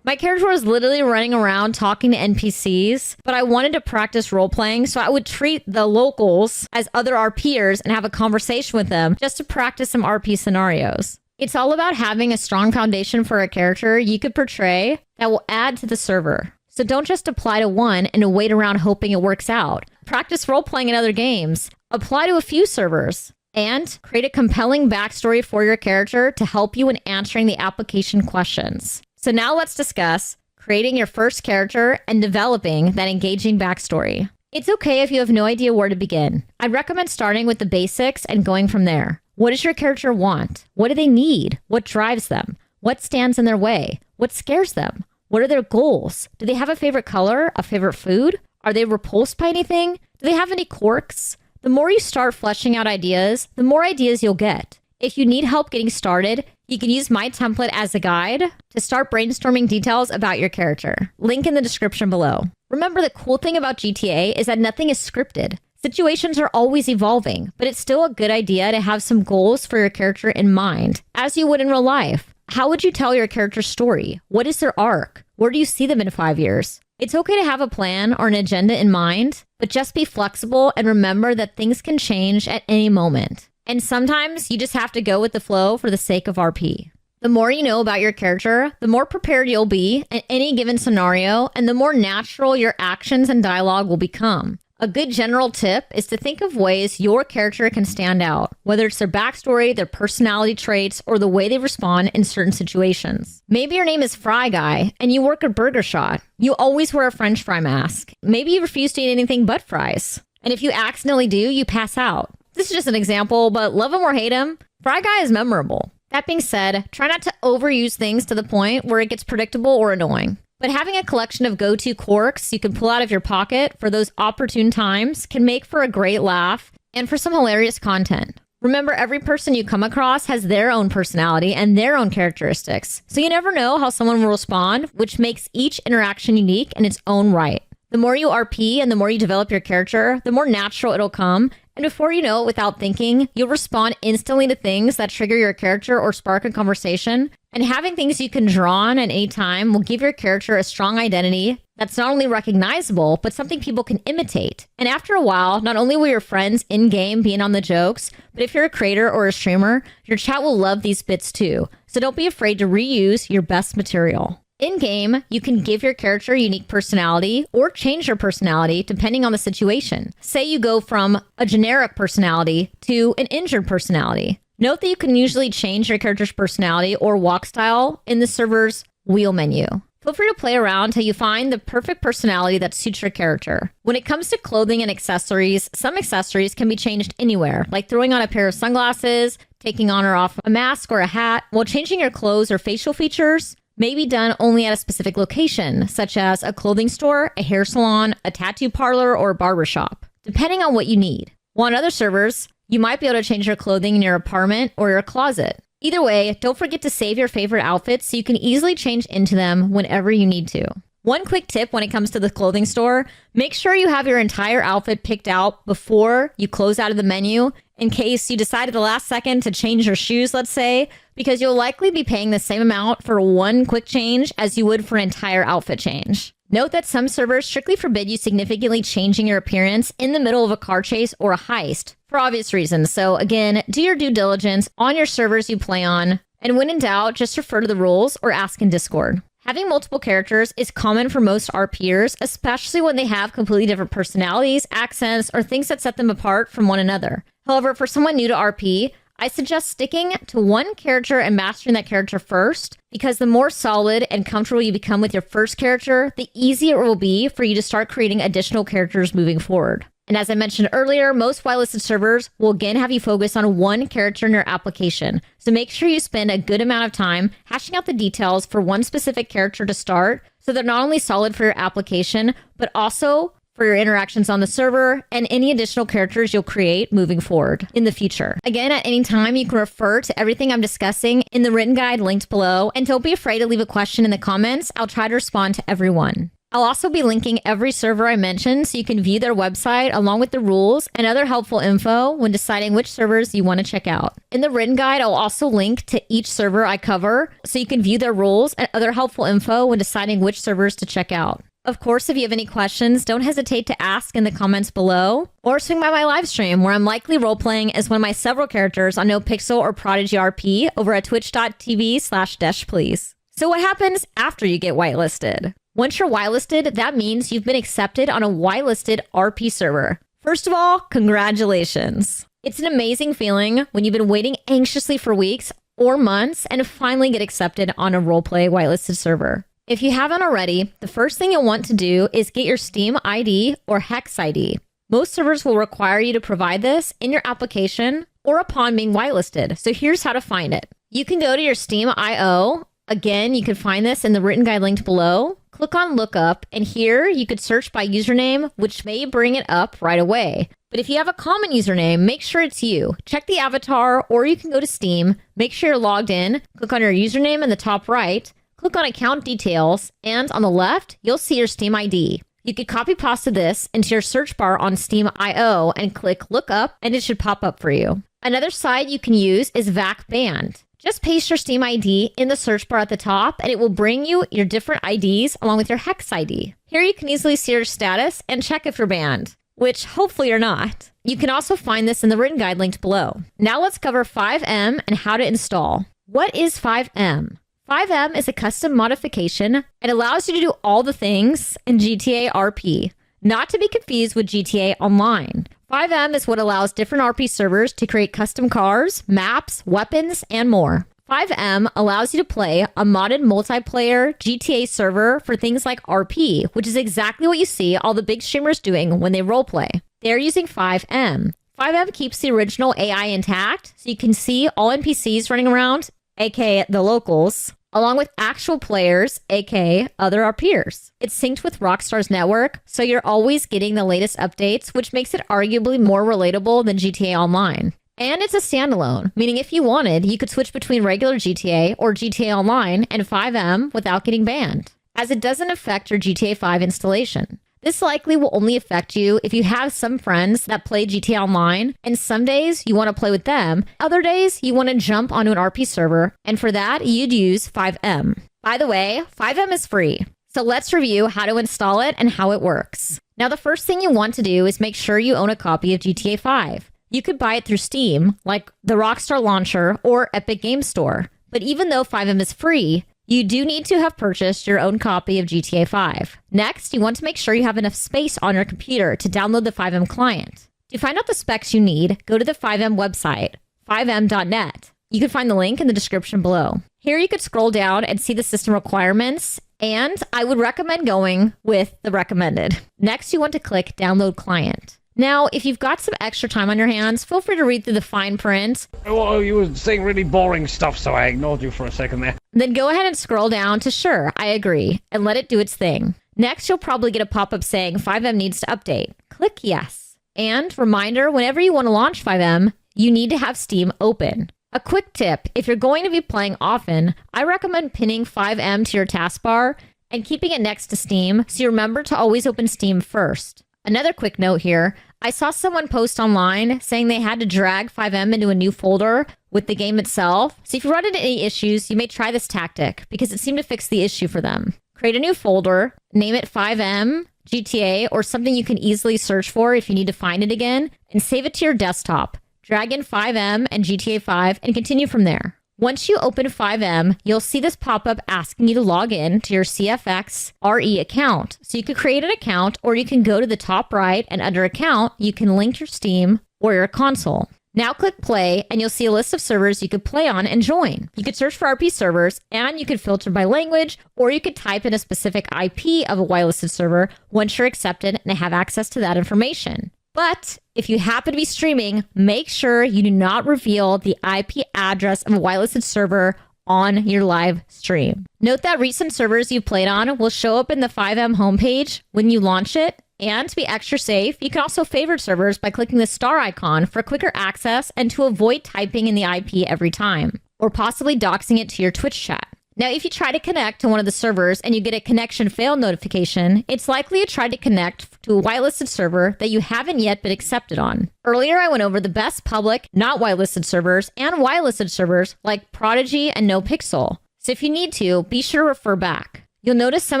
My character was literally running around talking to NPCs, but I wanted to practice role-playing, so I would treat the locals as other RPers and have a conversation with them just to practice some RP scenarios. It's all about having a strong foundation for a character you could portray that will add to the server. So don't just apply to one and wait around hoping it works out. Practice role-playing in other games. Apply to a few servers. And create a compelling backstory for your character to help you in answering the application questions. So now let's discuss creating your first character and developing that engaging backstory. It's okay if you have no idea where to begin. I'd recommend starting with the basics and going from there. What does your character want? What do they need? What drives them? What stands in their way? What scares them? What are their goals? Do they have a favorite color? A favorite food? Are they repulsed by anything? Do they have any quirks? The more you start fleshing out ideas, the more ideas you'll get. If you need help getting started, you can use my template as a guide to start brainstorming details about your character. Link in the description below. Remember, the cool thing about GTA is that nothing is scripted. Situations are always evolving, but it's still a good idea to have some goals for your character in mind, as you would in real life. How would you tell your character's story? What is their arc? Where do you see them in 5 years? It's okay to have a plan or an agenda in mind, but just be flexible and remember that things can change at any moment. And sometimes you just have to go with the flow for the sake of RP. The more you know about your character, the more prepared you'll be in any given scenario, and the more natural your actions and dialogue will become. A good general tip is to think of ways your character can stand out, whether it's their backstory, their personality traits, or the way they respond in certain situations. Maybe your name is Fry Guy, and you work at Burger Shot. You always wear a French fry mask. Maybe you refuse to eat anything but fries. And if you accidentally do, you pass out. This is just an example, but love him or hate him, Fry Guy is memorable. That being said, try not to overuse things to the point where it gets predictable or annoying. But having a collection of go-to quirks you can pull out of your pocket for those opportune times can make for a great laugh and for some hilarious content. Remember, every person you come across has their own personality and their own characteristics, so you never know how someone will respond, which makes each interaction unique in its own right. The more you RP and the more you develop your character, the more natural it'll come. And before you know it, without thinking, you'll respond instantly to things that trigger your character or spark a conversation. And having things you can draw on at any time will give your character a strong identity that's not only recognizable, but something people can imitate. And after a while, not only will your friends in-game be in on the jokes, but if you're a creator or a streamer, your chat will love these bits too. So don't be afraid to reuse your best material. In-game, you can give your character a unique personality or change your personality depending on the situation. Say you go from a generic personality to an injured personality. Note that you can usually change your character's personality or walk style in the server's wheel menu. Feel free to play around till you find the perfect personality that suits your character. When it comes to clothing and accessories, some accessories can be changed anywhere, like throwing on a pair of sunglasses, taking on or off a mask or a hat, while changing your clothes or facial features may be done only at a specific location, such as a clothing store, a hair salon, a tattoo parlor, or a barbershop, depending on what you need. While on other servers, you might be able to change your clothing in your apartment or your closet. Either way, don't forget to save your favorite outfits so you can easily change into them whenever you need to. One quick tip when it comes to the clothing store, make sure you have your entire outfit picked out before you close out of the menu in case you decide at the last second to change your shoes, let's say, because you'll likely be paying the same amount for one quick change as you would for an entire outfit change. Note that some servers strictly forbid you significantly changing your appearance in the middle of a car chase or a heist for obvious reasons. So again, do your due diligence on your servers you play on. And when in doubt, just refer to the rules or ask in Discord. Having multiple characters is common for most RPers, especially when they have completely different personalities, accents, or things that set them apart from one another. However, for someone new to RP, I suggest sticking to one character and mastering that character first, because the more solid and comfortable you become with your first character, the easier it will be for you to start creating additional characters moving forward. And as I mentioned earlier, most whitelisted servers will again have you focus on one character in your application. So make sure you spend a good amount of time hashing out the details for one specific character to start, so they're not only solid for your application, but also for your interactions on the server and any additional characters you'll create moving forward in the future. Again, at any time, you can refer to everything I'm discussing in the written guide linked below. And don't be afraid to leave a question in the comments. I'll try to respond to everyone. I'll also be linking every server I mentioned so you can view their website along with the rules and other helpful info when deciding which servers you want to check out. In the written guide, I'll also link to each server I cover so you can view their rules and other helpful info when deciding which servers to check out. Of course, if you have any questions, don't hesitate to ask in the comments below, or swing by my live stream where I'm likely roleplaying as one of my several characters on nopixel or Prodigy RP over at twitch.tv/deshplease. So what happens after you get whitelisted? Once you're whitelisted, that means you've been accepted on a whitelisted RP server. First of all, congratulations. It's an amazing feeling when you've been waiting anxiously for weeks or months and finally get accepted on a roleplay whitelisted server. If you haven't already, the first thing you'll want to do is get your Steam ID or Hex ID. Most servers will require you to provide this in your application or upon being whitelisted. So here's how to find it. You can go to your Steam IO. Again, you can find this in the written guide linked below. Click on Lookup, and here you could search by username, which may bring it up right away. But if you have a common username, make sure it's you. Check the avatar, or you can go to Steam, make sure you're logged in, click on your username in the top right, click on Account Details, and on the left, you'll see your Steam ID. You could copy pasta this into your search bar on Steam IO and click Lookup, and it should pop up for you. Another site you can use is VAC Banned. Just paste your Steam ID in the search bar at the top, and it will bring you your different IDs along with your Hex ID. Here you can easily see your status and check if you're banned, which hopefully you're not. You can also find this in the written guide linked below. Now let's cover FiveM and how to install. What is FiveM? FiveM is a custom modification. It allows you to do all the things in GTA RP, not to be confused with GTA Online. FiveM is what allows different RP servers to create custom cars, maps, weapons, and more. FiveM allows you to play a modded multiplayer GTA server for things like RP, which is exactly what you see all the big streamers doing when they roleplay. They're using FiveM. FiveM keeps the original AI intact, so you can see all NPCs running around, aka the locals, along with actual players, aka other RPers. It's synced with Rockstar's network, so you're always getting the latest updates, which makes it arguably more relatable than GTA Online. And it's a standalone, meaning if you wanted, you could switch between regular GTA or GTA Online and FiveM without getting banned, as it doesn't affect your GTA 5 installation. This likely will only affect you if you have some friends that play GTA Online, and some days you want to play with them, other days you want to jump onto an RP server, and for that, you'd use FiveM. By the way, FiveM is free, so let's review how to install it and how it works. Now, the first thing you want to do is make sure you own a copy of GTA 5. You could buy it through Steam, like the Rockstar Launcher or Epic Games Store, but even though FiveM is free, you do need to have purchased your own copy of GTA 5. Next, you want to make sure you have enough space on your computer to download the FiveM client. To find out the specs you need, go to the FiveM website, fivem.net. You can find the link in the description below. Here you could scroll down and see the system requirements, and I would recommend going with the recommended. Next, you want to click Download Client. Now, if you've got some extra time on your hands, feel free to read through the fine print. Oh, you were saying really boring stuff, so I ignored you for a second there. Then go ahead and scroll down to Sure, I agree, and let it do its thing. Next, you'll probably get a pop-up saying FiveM needs to update. Click Yes. And reminder, whenever you want to launch FiveM, you need to have Steam open. A quick tip, if you're going to be playing often, I recommend pinning FiveM to your taskbar and keeping it next to Steam so you remember to always open Steam first. Another quick note here, I saw someone post online saying they had to drag FiveM into a new folder with the game itself. So if you run into any issues, you may try this tactic because it seemed to fix the issue for them. Create a new folder, name it FiveM, GTA, or something you can easily search for if you need to find it again, and save it to your desktop. Drag in FiveM and GTA 5 and continue from there. Once you open FiveM, you'll see this pop-up asking you to log in to your CFX RE account. So you could create an account, or you can go to the top right and under account, you can link your Steam or your console. Now click play and you'll see a list of servers you could play on and join. You could search for RP servers and you could filter by language, or you could type in a specific IP of a whitelisted server once you're accepted and have access to that information. But if you happen to be streaming, make sure you do not reveal the IP address of a whitelisted server on your live stream. Note that recent servers you've played on will show up in the FiveM homepage when you launch it. And to be extra safe, you can also favorite servers by clicking the star icon for quicker access and to avoid typing in the IP every time, or possibly doxing it to your Twitch chat. Now, if you try to connect to one of the servers and you get a connection fail notification, it's likely you tried to connect to a whitelisted server that you haven't yet been accepted on. Earlier, I went over the best public, not whitelisted servers and whitelisted servers like Prodigy and nopixel. So if you need to, be sure to refer back. You'll notice some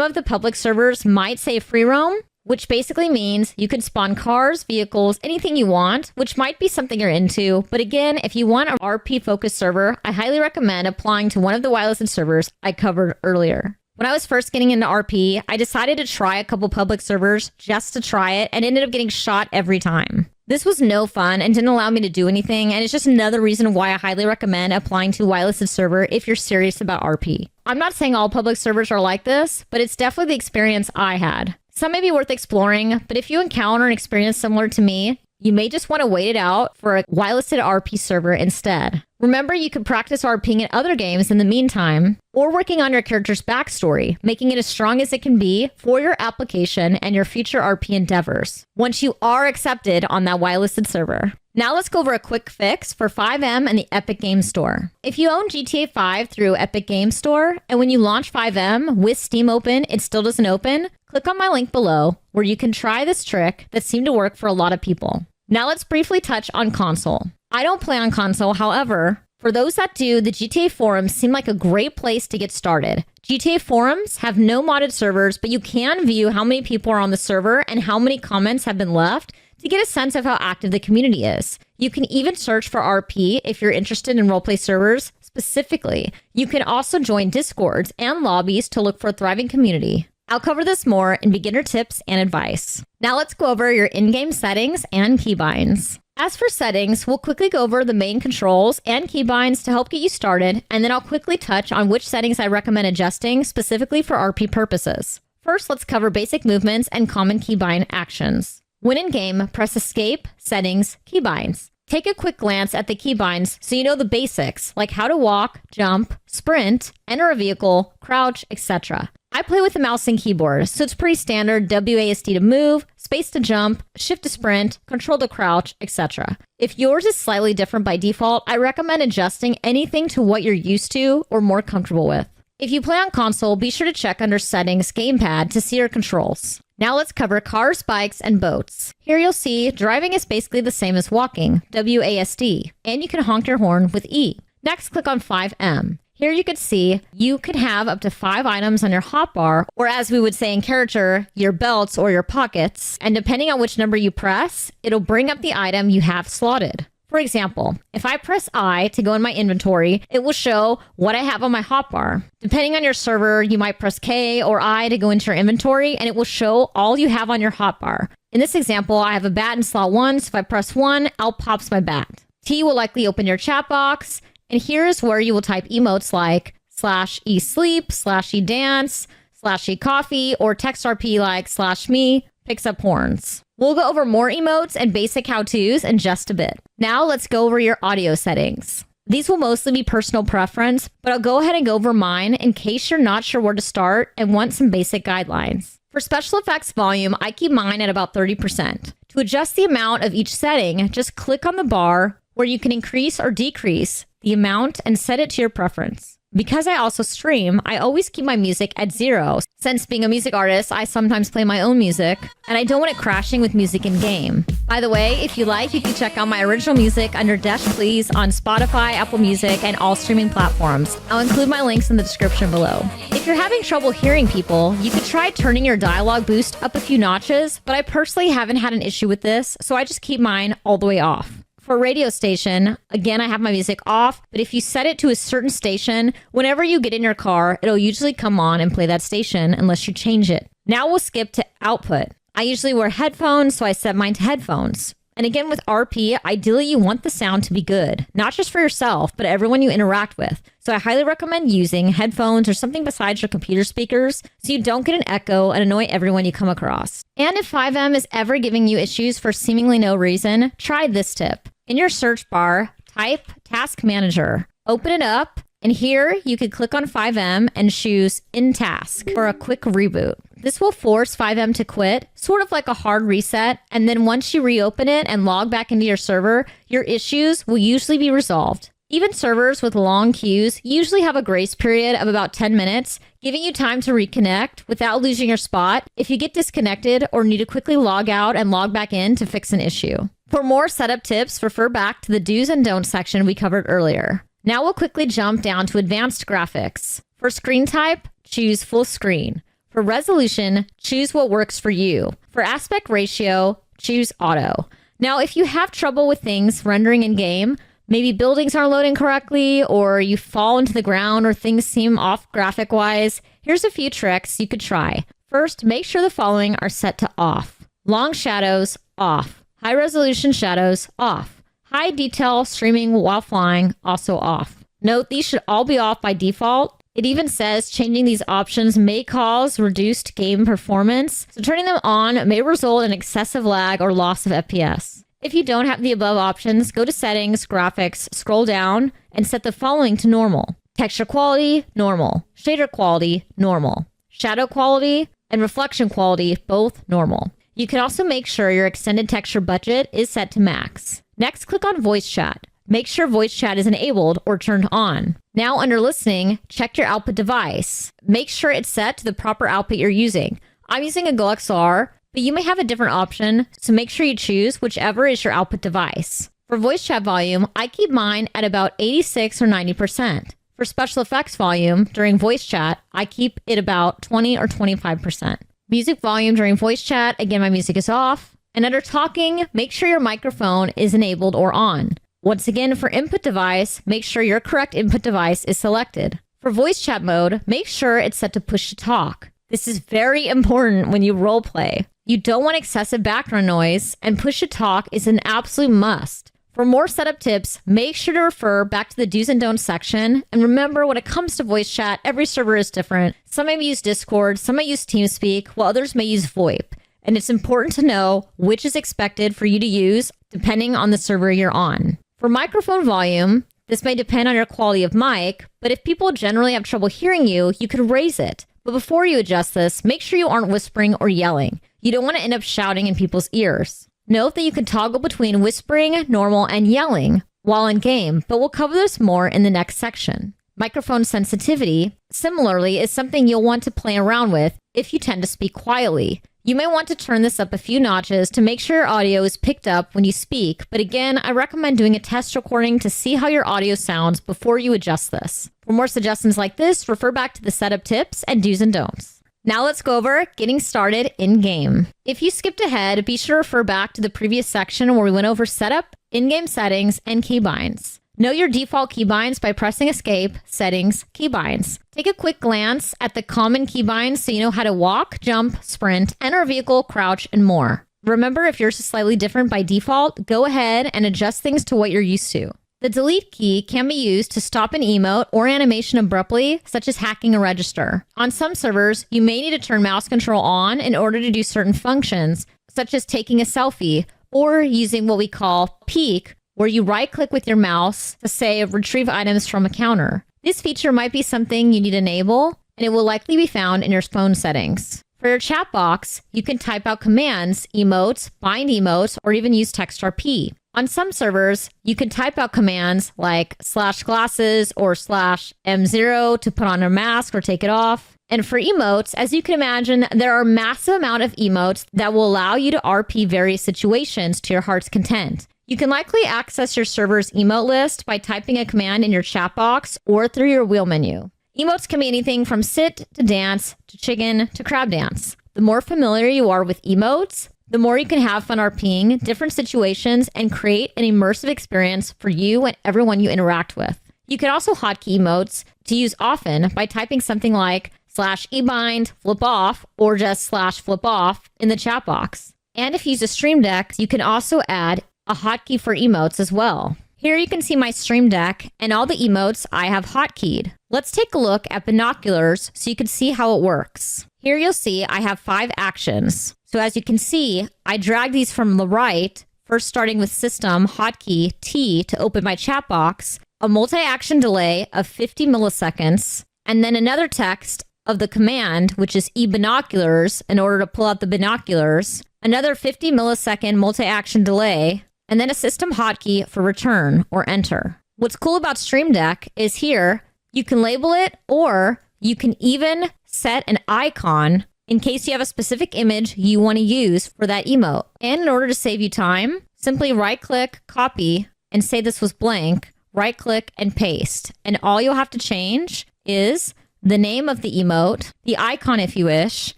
of the public servers might say free roam, which basically means you can spawn cars, vehicles, anything you want, which might be something you're into. But again, if you want an RP-focused server, I highly recommend applying to one of the whitelisted servers I covered earlier. When I was first getting into RP, I decided to try a couple public servers just to try it and ended up getting shot every time. This was no fun and didn't allow me to do anything, and it's just another reason why I highly recommend applying to a whitelisted server if you're serious about RP. I'm not saying all public servers are like this, but it's definitely the experience I had. Some may be worth exploring, but if you encounter an experience similar to me, you may just want to wait it out for a whitelisted RP server instead. Remember, you can practice RPing in other games in the meantime, or working on your character's backstory, making it as strong as it can be for your application and your future RP endeavors, once you are accepted on that whitelisted server. Now let's go over a quick fix for FiveM and the Epic Games Store. If you own GTA 5 through Epic Games Store, and when you launch FiveM with Steam open, it still doesn't open, click on my link below where you can try this trick that seemed to work for a lot of people. Now let's briefly touch on console. I don't play on console, however, for those that do, the GTA forums seem like a great place to get started. GTA forums have no modded servers, but you can view how many people are on the server and how many comments have been left to get a sense of how active the community is. You can even search for RP if you're interested in roleplay servers specifically. You can also join Discords and lobbies to look for a thriving community. I'll cover this more in beginner tips and advice. Now let's go over your in-game settings and keybinds. As for settings, we'll quickly go over the main controls and keybinds to help get you started, and then I'll quickly touch on which settings I recommend adjusting specifically for RP purposes. First, let's cover basic movements and common keybind actions. When in-game, press Escape, Settings, Keybinds. Take a quick glance at the keybinds so you know the basics, like how to walk, jump, sprint, enter a vehicle, crouch, etc. I play with the mouse and keyboard, so it's pretty standard: WASD to move, space to jump, shift to sprint, control to crouch, etc. If yours is slightly different by default, I recommend adjusting anything to what you're used to or more comfortable with. If you play on console, be sure to check under Settings, Gamepad to see your controls. Now let's cover cars, bikes, and boats. Here you'll see driving is basically the same as walking, WASD, and you can honk your horn with E. Next, click on FiveM. Here you can see you can have up to 5 items on your hotbar, or as we would say in character, your belts or your pockets, and depending on which number you press, it'll bring up the item you have slotted. For example, if I press I to go in my inventory, it will show what I have on my hotbar. Depending on your server, you might press K or I to go into your inventory, and it will show all you have on your hotbar. In this example, I have a bat in slot 1, so if I press 1, out pops my bat. T will likely open your chat box, and here is where you will type emotes like /e-sleep, /e-dance, /e-coffee, or text RP like /me picks up horns. We'll go over more emotes and basic how-tos in just a bit. Now let's go over your audio settings. These will mostly be personal preference, but I'll go ahead and go over mine in case you're not sure where to start and want some basic guidelines. For special effects volume, I keep mine at about 30%. To adjust the amount of each setting, just click on the bar where you can increase or decrease the amount and set it to your preference. Because I also stream, I always keep my music at 0. Since being a music artist, I sometimes play my own music, and I don't want it crashing with music in game. By the way, if you like, you can check out my original music under Dash Please on Spotify, Apple Music, and all streaming platforms. I'll include my links in the description below. If you're having trouble hearing people, you could try turning your dialogue boost up a few notches, but I personally haven't had an issue with this, so I just keep mine all the way off. For radio station, again, I have my music off, but if you set it to a certain station, whenever you get in your car, it'll usually come on and play that station unless you change it. Now we'll skip to output. I usually wear headphones, so I set mine to headphones. And again, with RP, ideally you want the sound to be good, not just for yourself, but everyone you interact with. So I highly recommend using headphones or something besides your computer speakers so you don't get an echo and annoy everyone you come across. And if 5M is ever giving you issues for seemingly no reason, try this tip. In your search bar, type Task Manager. Open it up, and here you could click on 5M and choose In Task for a quick reboot. This will force 5M to quit, sort of like a hard reset, and then once you reopen it and log back into your server, your issues will usually be resolved. Even servers with long queues usually have a grace period of about 10 minutes, giving you time to reconnect without losing your spot if you get disconnected or need to quickly log out and log back in to fix an issue. For more setup tips, refer back to the do's and don'ts section we covered earlier. Now we'll quickly jump down to advanced graphics. For screen type, choose full screen. For resolution, choose what works for you. For aspect ratio, choose auto. Now, if you have trouble with things rendering in game, maybe buildings aren't loading correctly, or you fall into the ground, or things seem off graphic-wise, here's a few tricks you could try. First, make sure the following are set to off. Long shadows, off. High resolution shadows, off. High detail streaming while flying, also off. Note these should all be off by default. It even says changing these options may cause reduced game performance, so turning them on may result in excessive lag or loss of FPS. If you don't have the above options, go to Settings, Graphics, scroll down, and set the following to normal. Texture quality, normal. Shader quality, normal. Shadow quality and reflection quality, both normal. You can also make sure your extended texture budget is set to max. Next, click on Voice Chat. Make sure voice chat is enabled or turned on. Now under listening, check your output device. Make sure it's set to the proper output you're using. I'm using a Go XLR, but you may have a different option, so make sure you choose whichever is your output device. For voice chat volume, I keep mine at about 86 or 90%. For special effects volume during voice chat, I keep it about 20 or 25%. Music volume during voice chat, again, my music is off. And under talking, make sure your microphone is enabled or on. Once again, for input device, make sure your correct input device is selected. For voice chat mode, make sure it's set to push to talk. This is very important when you roleplay. You don't want excessive background noise, and push to talk is an absolute must. For more setup tips, make sure to refer back to the do's and don'ts section. And remember, when it comes to voice chat, every server is different. Some may use Discord, some may use TeamSpeak, while others may use VoIP. And it's important to know which is expected for you to use depending on the server you're on. For microphone volume, this may depend on your quality of mic, but if people generally have trouble hearing you, you can raise it. But before you adjust this, make sure you aren't whispering or yelling. You don't want to end up shouting in people's ears. Note that you can toggle between whispering, normal, and yelling while in game, but we'll cover this more in the next section. Microphone sensitivity, similarly, is something you'll want to play around with if you tend to speak quietly. You may want to turn this up a few notches to make sure your audio is picked up when you speak, but again, I recommend doing a test recording to see how your audio sounds before you adjust this. For more suggestions like this, refer back to the setup tips and do's and don'ts. Now let's go over getting started in-game. If you skipped ahead, be sure to refer back to the previous section where we went over setup, in-game settings, and keybinds. Know your default keybinds by pressing Escape, Settings, Keybinds. Take a quick glance at the common keybinds so you know how to walk, jump, sprint, enter a vehicle, crouch, and more. Remember, if yours is slightly different by default, go ahead and adjust things to what you're used to. The delete key can be used to stop an emote or animation abruptly, such as hacking a register. On some servers, you may need to turn mouse control on in order to do certain functions, such as taking a selfie or using what we call peek, where you right-click with your mouse to, say, retrieve items from a counter. This feature might be something you need to enable, and it will likely be found in your phone settings. For your chat box, you can type out commands, emotes, bind emotes, or even use TextRP. On some servers, you can type out commands like /glasses or /M0 to put on a mask or take it off. And for emotes, as you can imagine, there are a massive amount of emotes that will allow you to RP various situations to your heart's content. You can likely access your server's emote list by typing a command in your chat box or through your wheel menu. Emotes can be anything from sit to dance to chicken to crab dance. The more familiar you are with emotes, the more you can have fun RPing different situations and create an immersive experience for you and everyone you interact with. You can also hotkey emotes to use often by typing something like /ebind flip off or just /flip off in the chat box. And if you use a Stream Deck, you can also add a hotkey for emotes as well. Here you can see my Stream Deck and all the emotes I have hotkeyed. Let's take a look at binoculars so you can see how it works. Here you'll see I have 5 actions. So as you can see, I drag these from the right, first starting with system hotkey T to open my chat box, a multi-action delay of 50 milliseconds, and then another text of the command, which is binoculars, in order to pull out the binoculars, another 50 millisecond multi-action delay, and then a system hotkey for return or enter. What's cool about Stream Deck is here, you can label it, or you can even set an icon in case you have a specific image you want to use for that emote. And in order to save you time, simply right-click, copy, and say this was blank, right-click, and paste. And all you'll have to change is the name of the emote, the icon if you wish,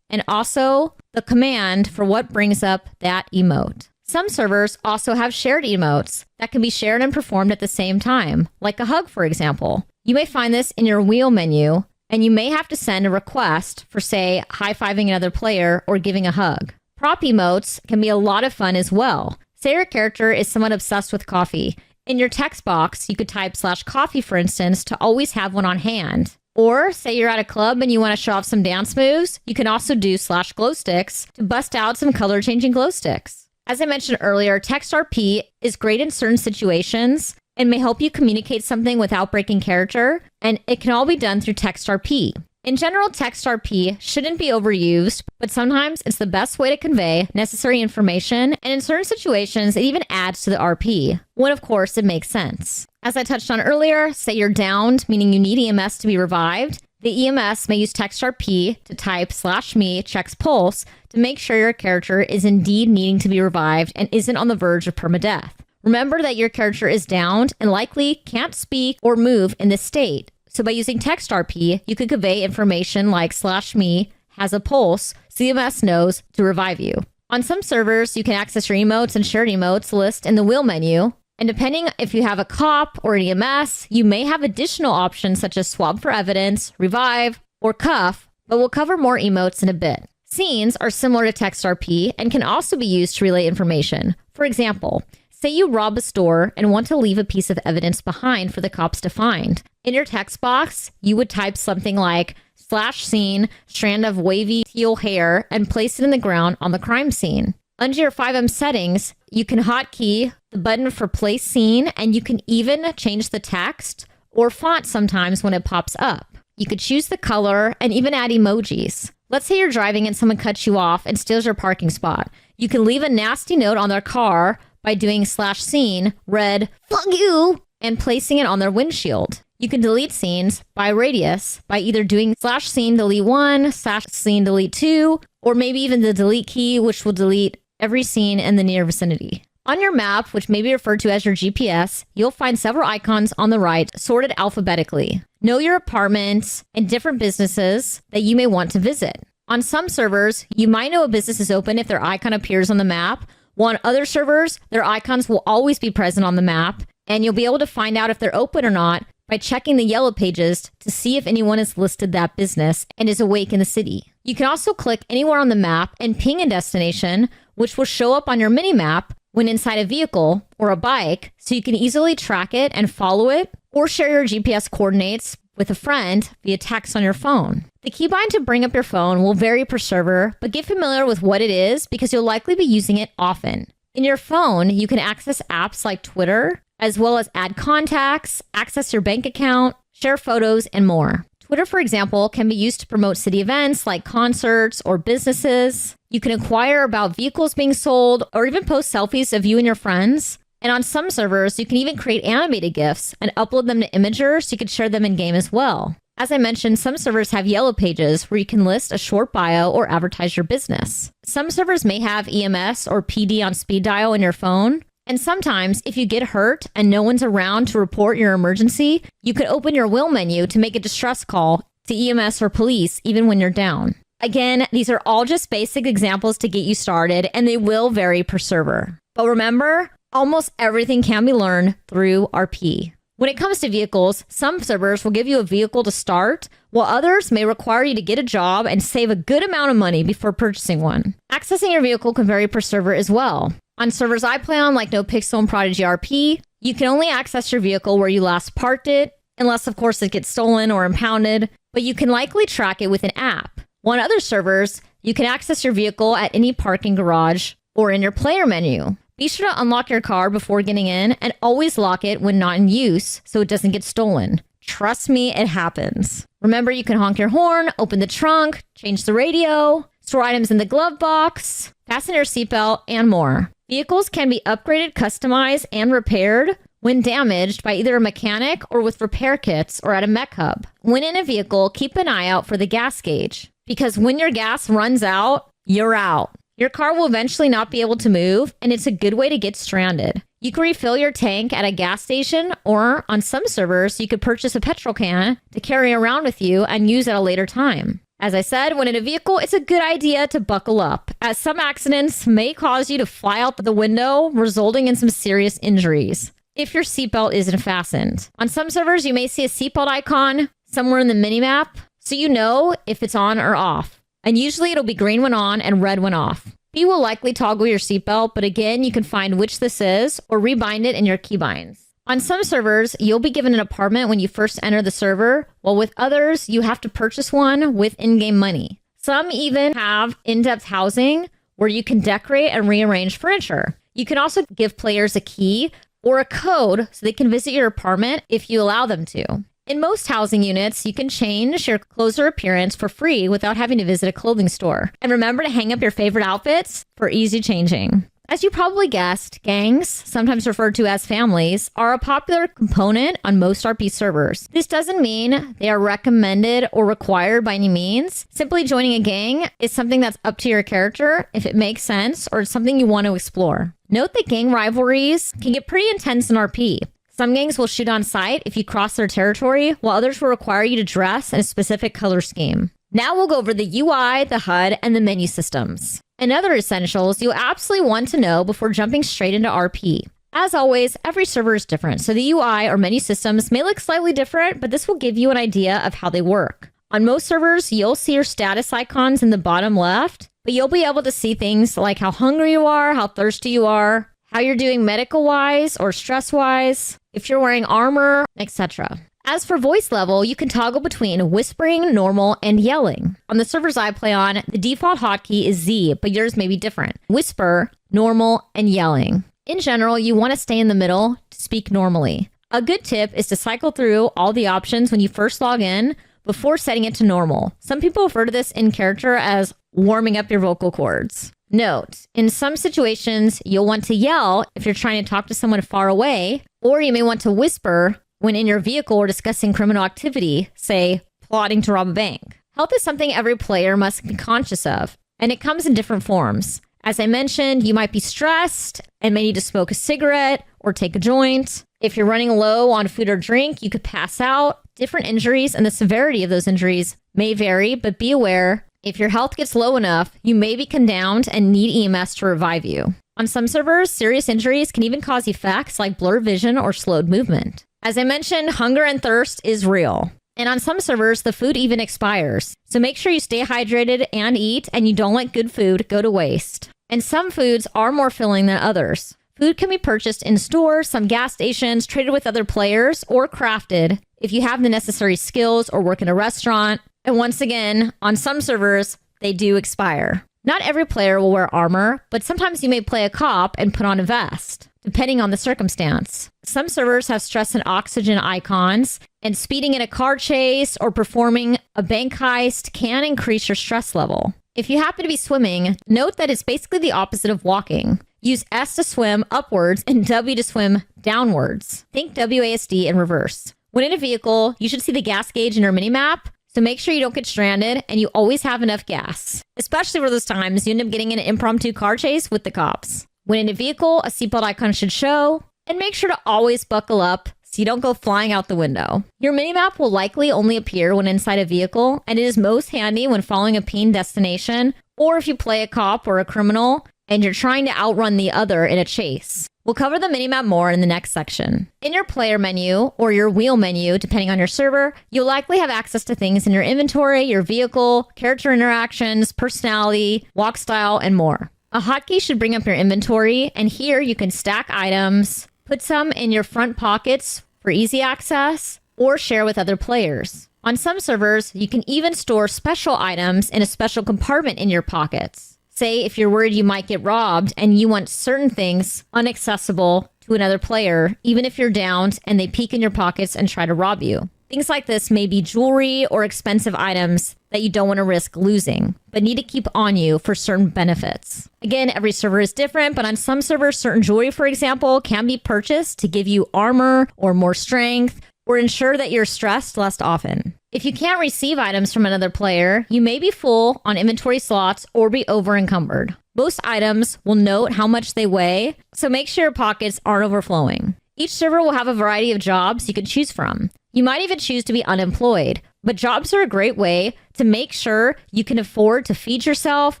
and also the command for what brings up that emote. Some servers also have shared emotes that can be shared and performed at the same time, like a hug, for example. You may find this in your wheel menu, and you may have to send a request for, say, high-fiving another player or giving a hug. Prop emotes can be a lot of fun as well. Say your character is somewhat obsessed with coffee. In your text box, you could type /coffee, for instance, to always have one on hand. Or say you're at a club and you want to show off some dance moves, you can also do /glow sticks to bust out some color-changing glow sticks. As I mentioned earlier, text RP is great in certain situations and may help you communicate something without breaking character, and it can all be done through text RP. In general, text RP shouldn't be overused, but sometimes it's the best way to convey necessary information, and in certain situations, it even adds to the RP, when of course it makes sense. As I touched on earlier, say you're downed, meaning you need EMS to be revived. The EMS may use text RP to type /me checks pulse to make sure your character is indeed needing to be revived and isn't on the verge of permadeath. Remember that your character is downed and likely can't speak or move in this state. So by using text RP, you could convey information like /me has a pulse, so EMS knows to revive you. On some servers, you can access your emotes and shared emotes list in the wheel menu. And depending if you have a cop or an EMS, you may have additional options such as swab for evidence, revive, or cuff, but we'll cover more emotes in a bit. Scenes are similar to text RP and can also be used to relay information. For example, say you rob a store and want to leave a piece of evidence behind for the cops to find. In your text box, you would type something like /scene, strand of wavy teal hair, and place it in the ground on the crime scene. Under your 5M settings, you can hotkey the button for place scene, and you can even change the text or font sometimes when it pops up. You could choose the color and even add emojis. Let's say you're driving and someone cuts you off and steals your parking spot. You can leave a nasty note on their car by doing /scene, red, fuck you, and placing it on their windshield. You can delete scenes by radius by either doing /scene delete 1, /scene delete 2, or maybe even the delete key, which will delete every scene in the near vicinity. On your map, which may be referred to as your GPS, you'll find several icons on the right sorted alphabetically. Know your apartments and different businesses that you may want to visit. On some servers, you might know a business is open if their icon appears on the map, while on other servers, their icons will always be present on the map, and you'll be able to find out if they're open or not by checking the yellow pages to see if anyone has listed that business and is awake in the city. You can also click anywhere on the map and ping a destination, which will show up on your mini-map when inside a vehicle or a bike, so you can easily track it and follow it, or share your GPS coordinates with a friend via text on your phone. The keybind to bring up your phone will vary per server, but get familiar with what it is because you'll likely be using it often. In your phone, you can access apps like Twitter, as well as add contacts, access your bank account, share photos, and more. Twitter, for example, can be used to promote city events like concerts or businesses. You can inquire about vehicles being sold or even post selfies of you and your friends. And on some servers, you can even create animated GIFs and upload them to Imgur so you can share them in-game as well. As I mentioned, some servers have yellow pages where you can list a short bio or advertise your business. Some servers may have EMS or PD on speed dial in your phone. And sometimes, if you get hurt and no one's around to report your emergency, you could open your will menu to make a distress call to EMS or police even when you're down. Again, these are all just basic examples to get you started, and they will vary per server. But remember, almost everything can be learned through RP. When it comes to vehicles, some servers will give you a vehicle to start, while others may require you to get a job and save a good amount of money before purchasing one. Accessing your vehicle can vary per server as well. On servers I play on, like nopixel and Prodigy RP, you can only access your vehicle where you last parked it, unless of course it gets stolen or impounded, but you can likely track it with an app. On other servers, you can access your vehicle at any parking garage or in your player menu. Be sure to unlock your car before getting in and always lock it when not in use so it doesn't get stolen. Trust me, it happens. Remember, you can honk your horn, open the trunk, change the radio, store items in the glove box, fasten your seatbelt, and more. Vehicles can be upgraded, customized, and repaired when damaged by either a mechanic or with repair kits or at a mech hub. When in a vehicle, keep an eye out for the gas gauge, because when your gas runs out, you're out. Your car will eventually not be able to move, and it's a good way to get stranded. You can refill your tank at a gas station, or on some servers, you could purchase a petrol can to carry around with you and use at a later time. As I said, when in a vehicle, it's a good idea to buckle up, as some accidents may cause you to fly out the window, resulting in some serious injuries if your seatbelt isn't fastened. On some servers, you may see a seatbelt icon somewhere in the minimap, so you know if it's on or off. And usually it'll be green when on and red when off. B will likely toggle your seatbelt, but again, you can find which this is or rebind it in your keybinds. On some servers, you'll be given an apartment when you first enter the server, while with others, you have to purchase one with in-game money. Some even have in-depth housing where you can decorate and rearrange furniture. You can also give players a key or a code so they can visit your apartment if you allow them to. In most housing units, you can change your clothes or appearance for free without having to visit a clothing store. And remember to hang up your favorite outfits for easy changing. As you probably guessed, gangs, sometimes referred to as families, are a popular component on most RP servers. This doesn't mean they are recommended or required by any means. Simply joining a gang is something that's up to your character, if it makes sense, or it's something you want to explore. Note that gang rivalries can get pretty intense in RP. Some gangs will shoot on sight if you cross their territory, while others will require you to dress in a specific color scheme. Now we'll go over the UI, the HUD, and the menu systems. And other essentials you'll absolutely want to know before jumping straight into RP. As always, every server is different, so the UI or menu systems may look slightly different, but this will give you an idea of how they work. On most servers, you'll see your status icons in the bottom left, but you'll be able to see things like how hungry you are, how thirsty you are, how you're doing medical-wise or stress-wise, if you're wearing armor, etc. As for voice level, you can toggle between whispering, normal, and yelling. On the servers I play on, the default hotkey is Z, but yours may be different. Whisper, normal, and yelling. In general, you want to stay in the middle to speak normally. A good tip is to cycle through all the options when you first log in before setting it to normal. Some people refer to this in character as warming up your vocal cords. Note, in some situations, you'll want to yell if you're trying to talk to someone far away, or you may want to whisper when in your vehicle or discussing criminal activity, say, plotting to rob a bank. Health is something every player must be conscious of, and it comes in different forms. As I mentioned, you might be stressed and may need to smoke a cigarette or take a joint. If you're running low on food or drink, you could pass out. Different injuries and the severity of those injuries may vary, but be aware, if your health gets low enough, you may be condemned and need EMS to revive you. On some servers, serious injuries can even cause effects like blurred vision or slowed movement. As I mentioned, hunger and thirst is real. And on some servers, the food even expires. So make sure you stay hydrated and eat, and you don't let good food go to waste. And some foods are more filling than others. Food can be purchased in stores, some gas stations, traded with other players, or crafted if you have the necessary skills or work in a restaurant. And once again, on some servers, they do expire. Not every player will wear armor, but sometimes you may play a cop and put on a vest, depending on the circumstance. Some servers have stress and oxygen icons, and speeding in a car chase or performing a bank heist can increase your stress level. If you happen to be swimming, note that it's basically the opposite of walking. Use S to swim upwards and W to swim downwards. Think WASD in reverse. When in a vehicle, you should see the gas gauge in your minimap, so make sure you don't get stranded and you always have enough gas, especially for those times you end up getting in an impromptu car chase with the cops. When in a vehicle, a seatbelt icon should show, and make sure to always buckle up so you don't go flying out the window. Your minimap will likely only appear when inside a vehicle, and it is most handy when following a pinged destination, or if you play a cop or a criminal and you're trying to outrun the other in a chase. We'll cover the minimap more in the next section. In your player menu, or your wheel menu, depending on your server, you'll likely have access to things in your inventory, your vehicle, character interactions, personality, walk style, and more. A hotkey should bring up your inventory, and here you can stack items, put some in your front pockets for easy access, or share with other players. On some servers, you can even store special items in a special compartment in your pockets. Say if you're worried you might get robbed and you want certain things inaccessible to another player, even if you're downed and they peek in your pockets and try to rob you. Things like this may be jewelry or expensive items that you don't want to risk losing, but need to keep on you for certain benefits. Again, every server is different, but on some servers, certain jewelry, for example, can be purchased to give you armor or more strength, or ensure that you're stressed less often. If you can't receive items from another player, you may be full on inventory slots or be over encumbered. Most items will note how much they weigh, so make sure your pockets aren't overflowing. Each server will have a variety of jobs you can choose from. You might even choose to be unemployed, but jobs are a great way to make sure you can afford to feed yourself,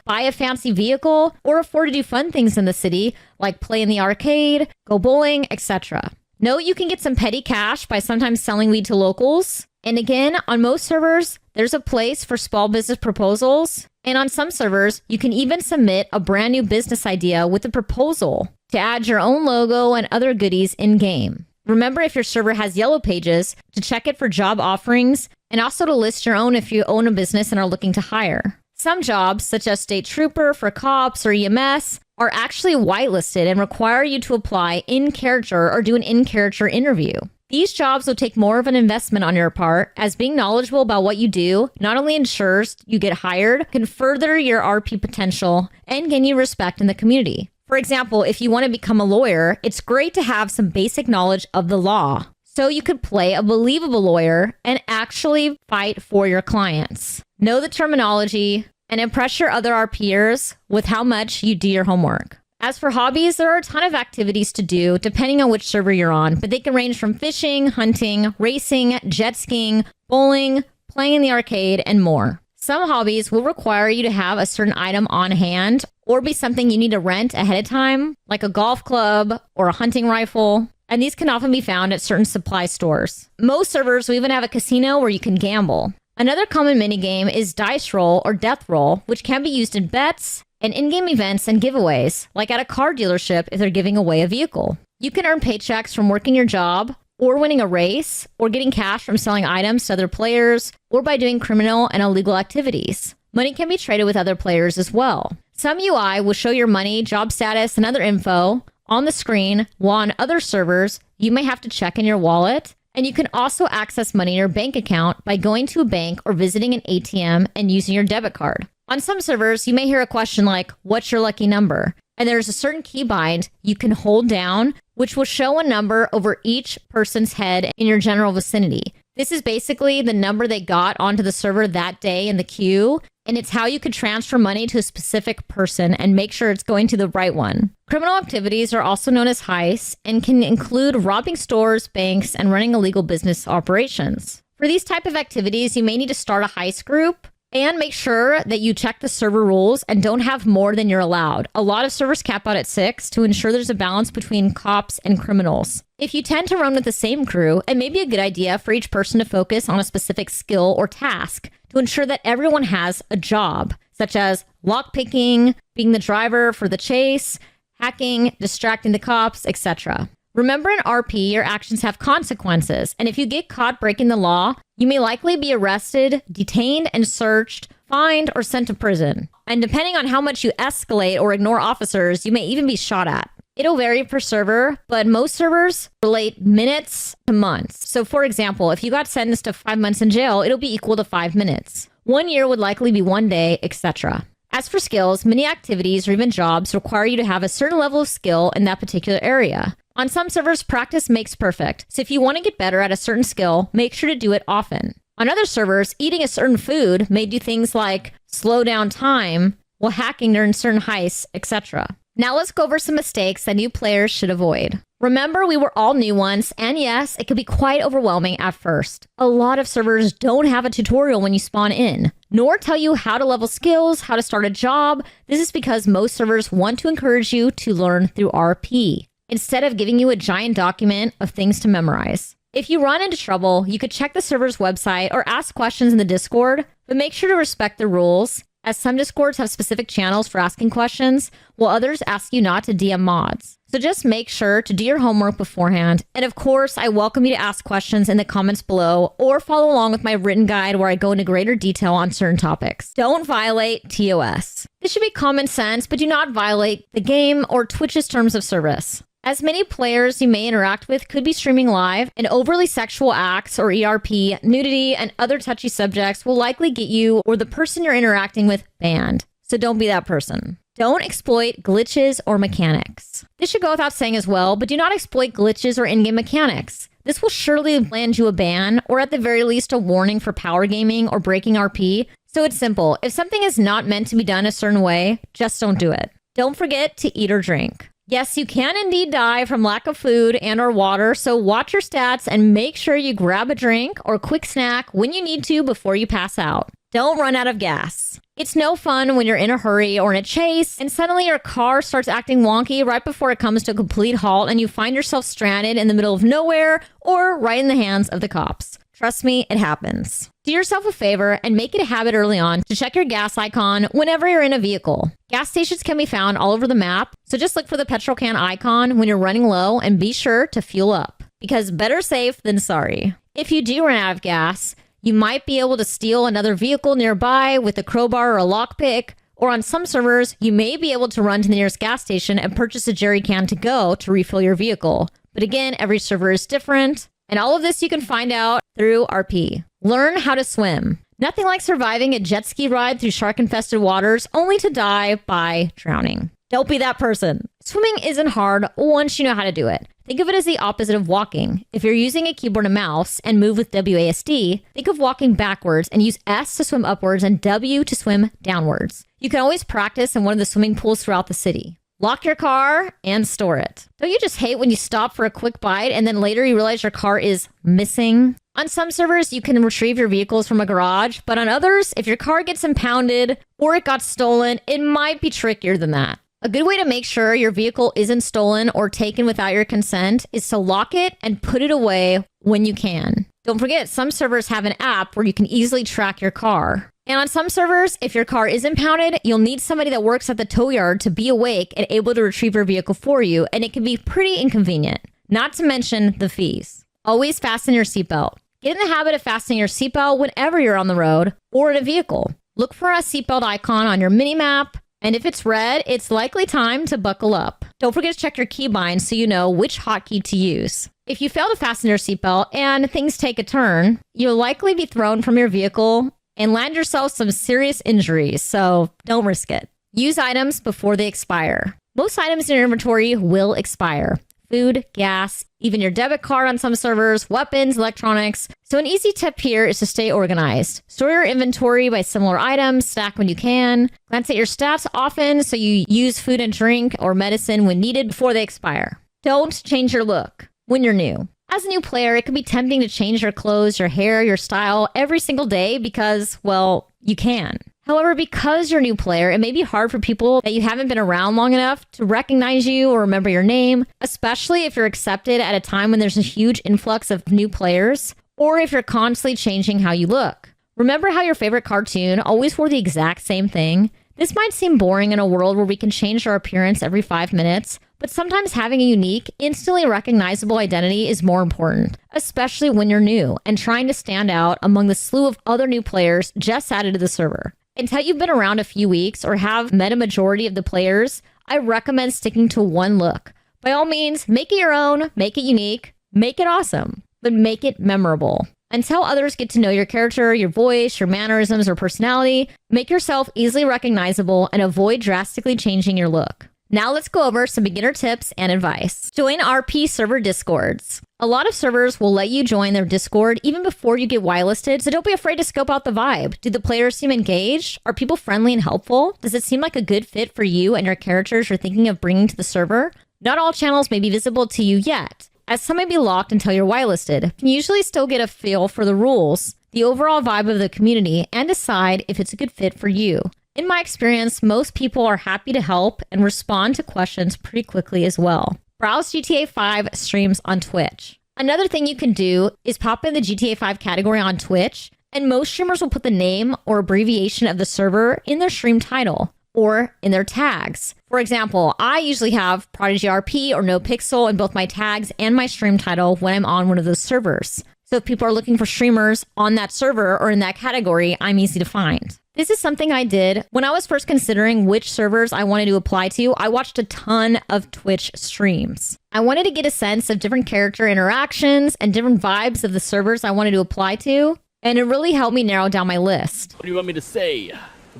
buy a fancy vehicle, or afford to do fun things in the city like play in the arcade, go bowling, etc. Note you can get some petty cash by sometimes selling weed to locals. And again, on most servers, there's a place for small business proposals. And on some servers, you can even submit a brand new business idea with a proposal to add your own logo and other goodies in-game. Remember, if your server has yellow pages, to check it for job offerings, and also to list your own if you own a business and are looking to hire. Some jobs, such as state trooper for cops or EMS, are actually whitelisted and require you to apply in character or do an in-character interview. These jobs will take more of an investment on your part, as being knowledgeable about what you do not only ensures you get hired, can further your RP potential and gain you respect in the community. For example, if you want to become a lawyer, it's great to have some basic knowledge of the law, so you could play a believable lawyer and actually fight for your clients. Know the terminology and impress your other RPers with how much you do your homework. As for hobbies, there are a ton of activities to do depending on which server you're on, but they can range from fishing, hunting, racing, jet skiing, bowling, playing in the arcade, and more. Some hobbies will require you to have a certain item on hand or be something you need to rent ahead of time, like a golf club or a hunting rifle, and these can often be found at certain supply stores. Most servers will even have a casino where you can gamble. Another common minigame is dice roll or death roll, which can be used in bets and in-game events and giveaways, like at a car dealership if they're giving away a vehicle. You can earn paychecks from working your job, or winning a race, or getting cash from selling items to other players, or by doing criminal and illegal activities. Money can be traded with other players as well. Some UI will show your money, job status, and other info on the screen, while on other servers, you may have to check in your wallet. And you can also access money in your bank account by going to a bank or visiting an ATM and using your debit card. On some servers, you may hear a question like, what's your lucky number? And there's a certain keybind you can hold down, which will show a number over each person's head in your general vicinity. This is basically the number they got onto the server that day in the queue, and it's how you could transfer money to a specific person and make sure it's going to the right one. Criminal activities are also known as heists and can include robbing stores, banks, and running illegal business operations. For these type of activities, you may need to start a heist group and make sure that you check the server rules and don't have more than you're allowed. A lot of servers cap out at 6 to ensure there's a balance between cops and criminals. If you tend to run with the same crew, it may be a good idea for each person to focus on a specific skill or task to ensure that everyone has a job, such as lockpicking, being the driver for the chase, hacking, distracting the cops, etc. Remember, in RP, your actions have consequences, and if you get caught breaking the law, you may likely be arrested, detained, and searched, fined, or sent to prison. And depending on how much you escalate or ignore officers, you may even be shot at. It'll vary per server, but most servers relate minutes to months. So for example, if you got sentenced to 5 months in jail, it'll be equal to 5 minutes. 1 year would likely be 1 day, etc. As for skills, many activities or even jobs require you to have a certain level of skill in that particular area. On some servers, practice makes perfect. So if you want to get better at a certain skill, make sure to do it often. On other servers, eating a certain food may do things like slow down time while hacking during certain heists, etc. Now let's go over some mistakes that new players should avoid. Remember, we were all new once, and yes, it can be quite overwhelming at first. A lot of servers don't have a tutorial when you spawn in, nor tell you how to level skills, how to start a job. This is because most servers want to encourage you to learn through RP, instead of giving you a giant document of things to memorize. If you run into trouble, you could check the server's website or ask questions in the Discord, but make sure to respect the rules, as some Discords have specific channels for asking questions, while others ask you not to DM mods. So just make sure to do your homework beforehand. And of course, I welcome you to ask questions in the comments below or follow along with my written guide where I go into greater detail on certain topics. Don't violate TOS. This should be common sense, but do not violate the game or Twitch's terms of service. As many players you may interact with could be streaming live, and overly sexual acts or ERP, nudity, and other touchy subjects will likely get you or the person you're interacting with banned. So don't be that person. Don't exploit glitches or mechanics. This should go without saying as well, but do not exploit glitches or in-game mechanics. This will surely land you a ban, or at the very least a warning for power gaming or breaking RP. So it's simple. If something is not meant to be done a certain way, just don't do it. Don't forget to eat or drink. Yes, you can indeed die from lack of food and or water, so watch your stats and make sure you grab a drink or quick snack when you need to before you pass out. Don't run out of gas. It's no fun when you're in a hurry or in a chase and suddenly your car starts acting wonky right before it comes to a complete halt and you find yourself stranded in the middle of nowhere or right in the hands of the cops. Trust me, it happens. Do yourself a favor and make it a habit early on to check your gas icon whenever you're in a vehicle. Gas stations can be found all over the map, so just look for the petrol can icon when you're running low and be sure to fuel up, because better safe than sorry. If you do run out of gas, you might be able to steal another vehicle nearby with a crowbar or a lockpick, or on some servers, you may be able to run to the nearest gas station and purchase a jerry can to go to refill your vehicle. But again, every server is different. And all of this you can find out through RP. Learn how to swim. Nothing like surviving a jet ski ride through shark-infested waters only to die by drowning. Don't be that person. Swimming isn't hard once you know how to do it. Think of it as the opposite of walking. If you're using a keyboard and mouse and move with WASD, think of walking backwards and use S to swim upwards and W to swim downwards. You can always practice in one of the swimming pools throughout the city. Lock your car and store it. Don't you just hate when you stop for a quick bite and then later you realize your car is missing? On some servers, you can retrieve your vehicles from a garage, but on others, if your car gets impounded or it got stolen, it might be trickier than that. A good way to make sure your vehicle isn't stolen or taken without your consent is to lock it and put it away when you can. Don't forget, some servers have an app where you can easily track your car. And on some servers, if your car is impounded, you'll need somebody that works at the tow yard to be awake and able to retrieve your vehicle for you, and it can be pretty inconvenient. Not to mention the fees. Always fasten your seatbelt. Get in the habit of fastening your seatbelt whenever you're on the road or in a vehicle. Look for a seatbelt icon on your mini-map, and if it's red, it's likely time to buckle up. Don't forget to check your keybinds so you know which hotkey to use. If you fail to fasten your seatbelt and things take a turn, you'll likely be thrown from your vehicle and land yourself some serious injuries, so don't risk it. Use items before they expire. Most items in your inventory will expire. Food, gas, even your debit card on some servers, weapons, electronics. So an easy tip here is to stay organized. Store your inventory by similar items, stack when you can. Glance at your stats often so you use food and drink or medicine when needed before they expire. Don't change your look when you're new. As a new player, it can be tempting to change your clothes, your hair, your style every single day because, well, you can. However, because you're a new player, it may be hard for people that you haven't been around long enough to recognize you or remember your name, especially if you're accepted at a time when there's a huge influx of new players, or if you're constantly changing how you look. Remember how your favorite cartoon always wore the exact same thing? This might seem boring in a world where we can change our appearance every 5 minutes, but sometimes having a unique, instantly recognizable identity is more important, especially when you're new and trying to stand out among the slew of other new players just added to the server. Until you've been around a few weeks or have met a majority of the players, I recommend sticking to one look. By all means, make it your own, make it unique, make it awesome, but make it memorable. Until others get to know your character, your voice, your mannerisms, or personality, make yourself easily recognizable and avoid drastically changing your look. Now let's go over some beginner tips and advice. Join RP server discords. A lot of servers will let you join their Discord even before you get whitelisted, so don't be afraid to scope out the vibe. Do the players seem engaged? Are people friendly and helpful? Does it seem like a good fit for you and your characters you're thinking of bringing to the server? Not all channels may be visible to you yet, as some may be locked until you're whitelisted. You can usually still get a feel for the rules, the overall vibe of the community, and decide if it's a good fit for you. In my experience, most people are happy to help and respond to questions pretty quickly as well. Browse GTA 5 streams on Twitch. Another thing you can do is pop in the GTA 5 category on Twitch, and most streamers will put the name or abbreviation of the server in their stream title or in their tags. For example, I usually have Prodigy RP or nopixel in both my tags and my stream title when I'm on one of those servers. So if people are looking for streamers on that server or in that category, I'm easy to find. This is something I did when I was first considering which servers I wanted to apply to. I watched a ton of Twitch streams. I wanted to get a sense of different character interactions and different vibes of the servers I wanted to apply to, and it really helped me narrow down my list. What do you want me to say,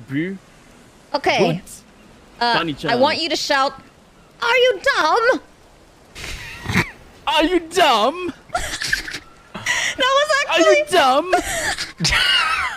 bro? Okay. I want you to shout, "Are you dumb?" Are you dumb? That was actually... Are you dumb?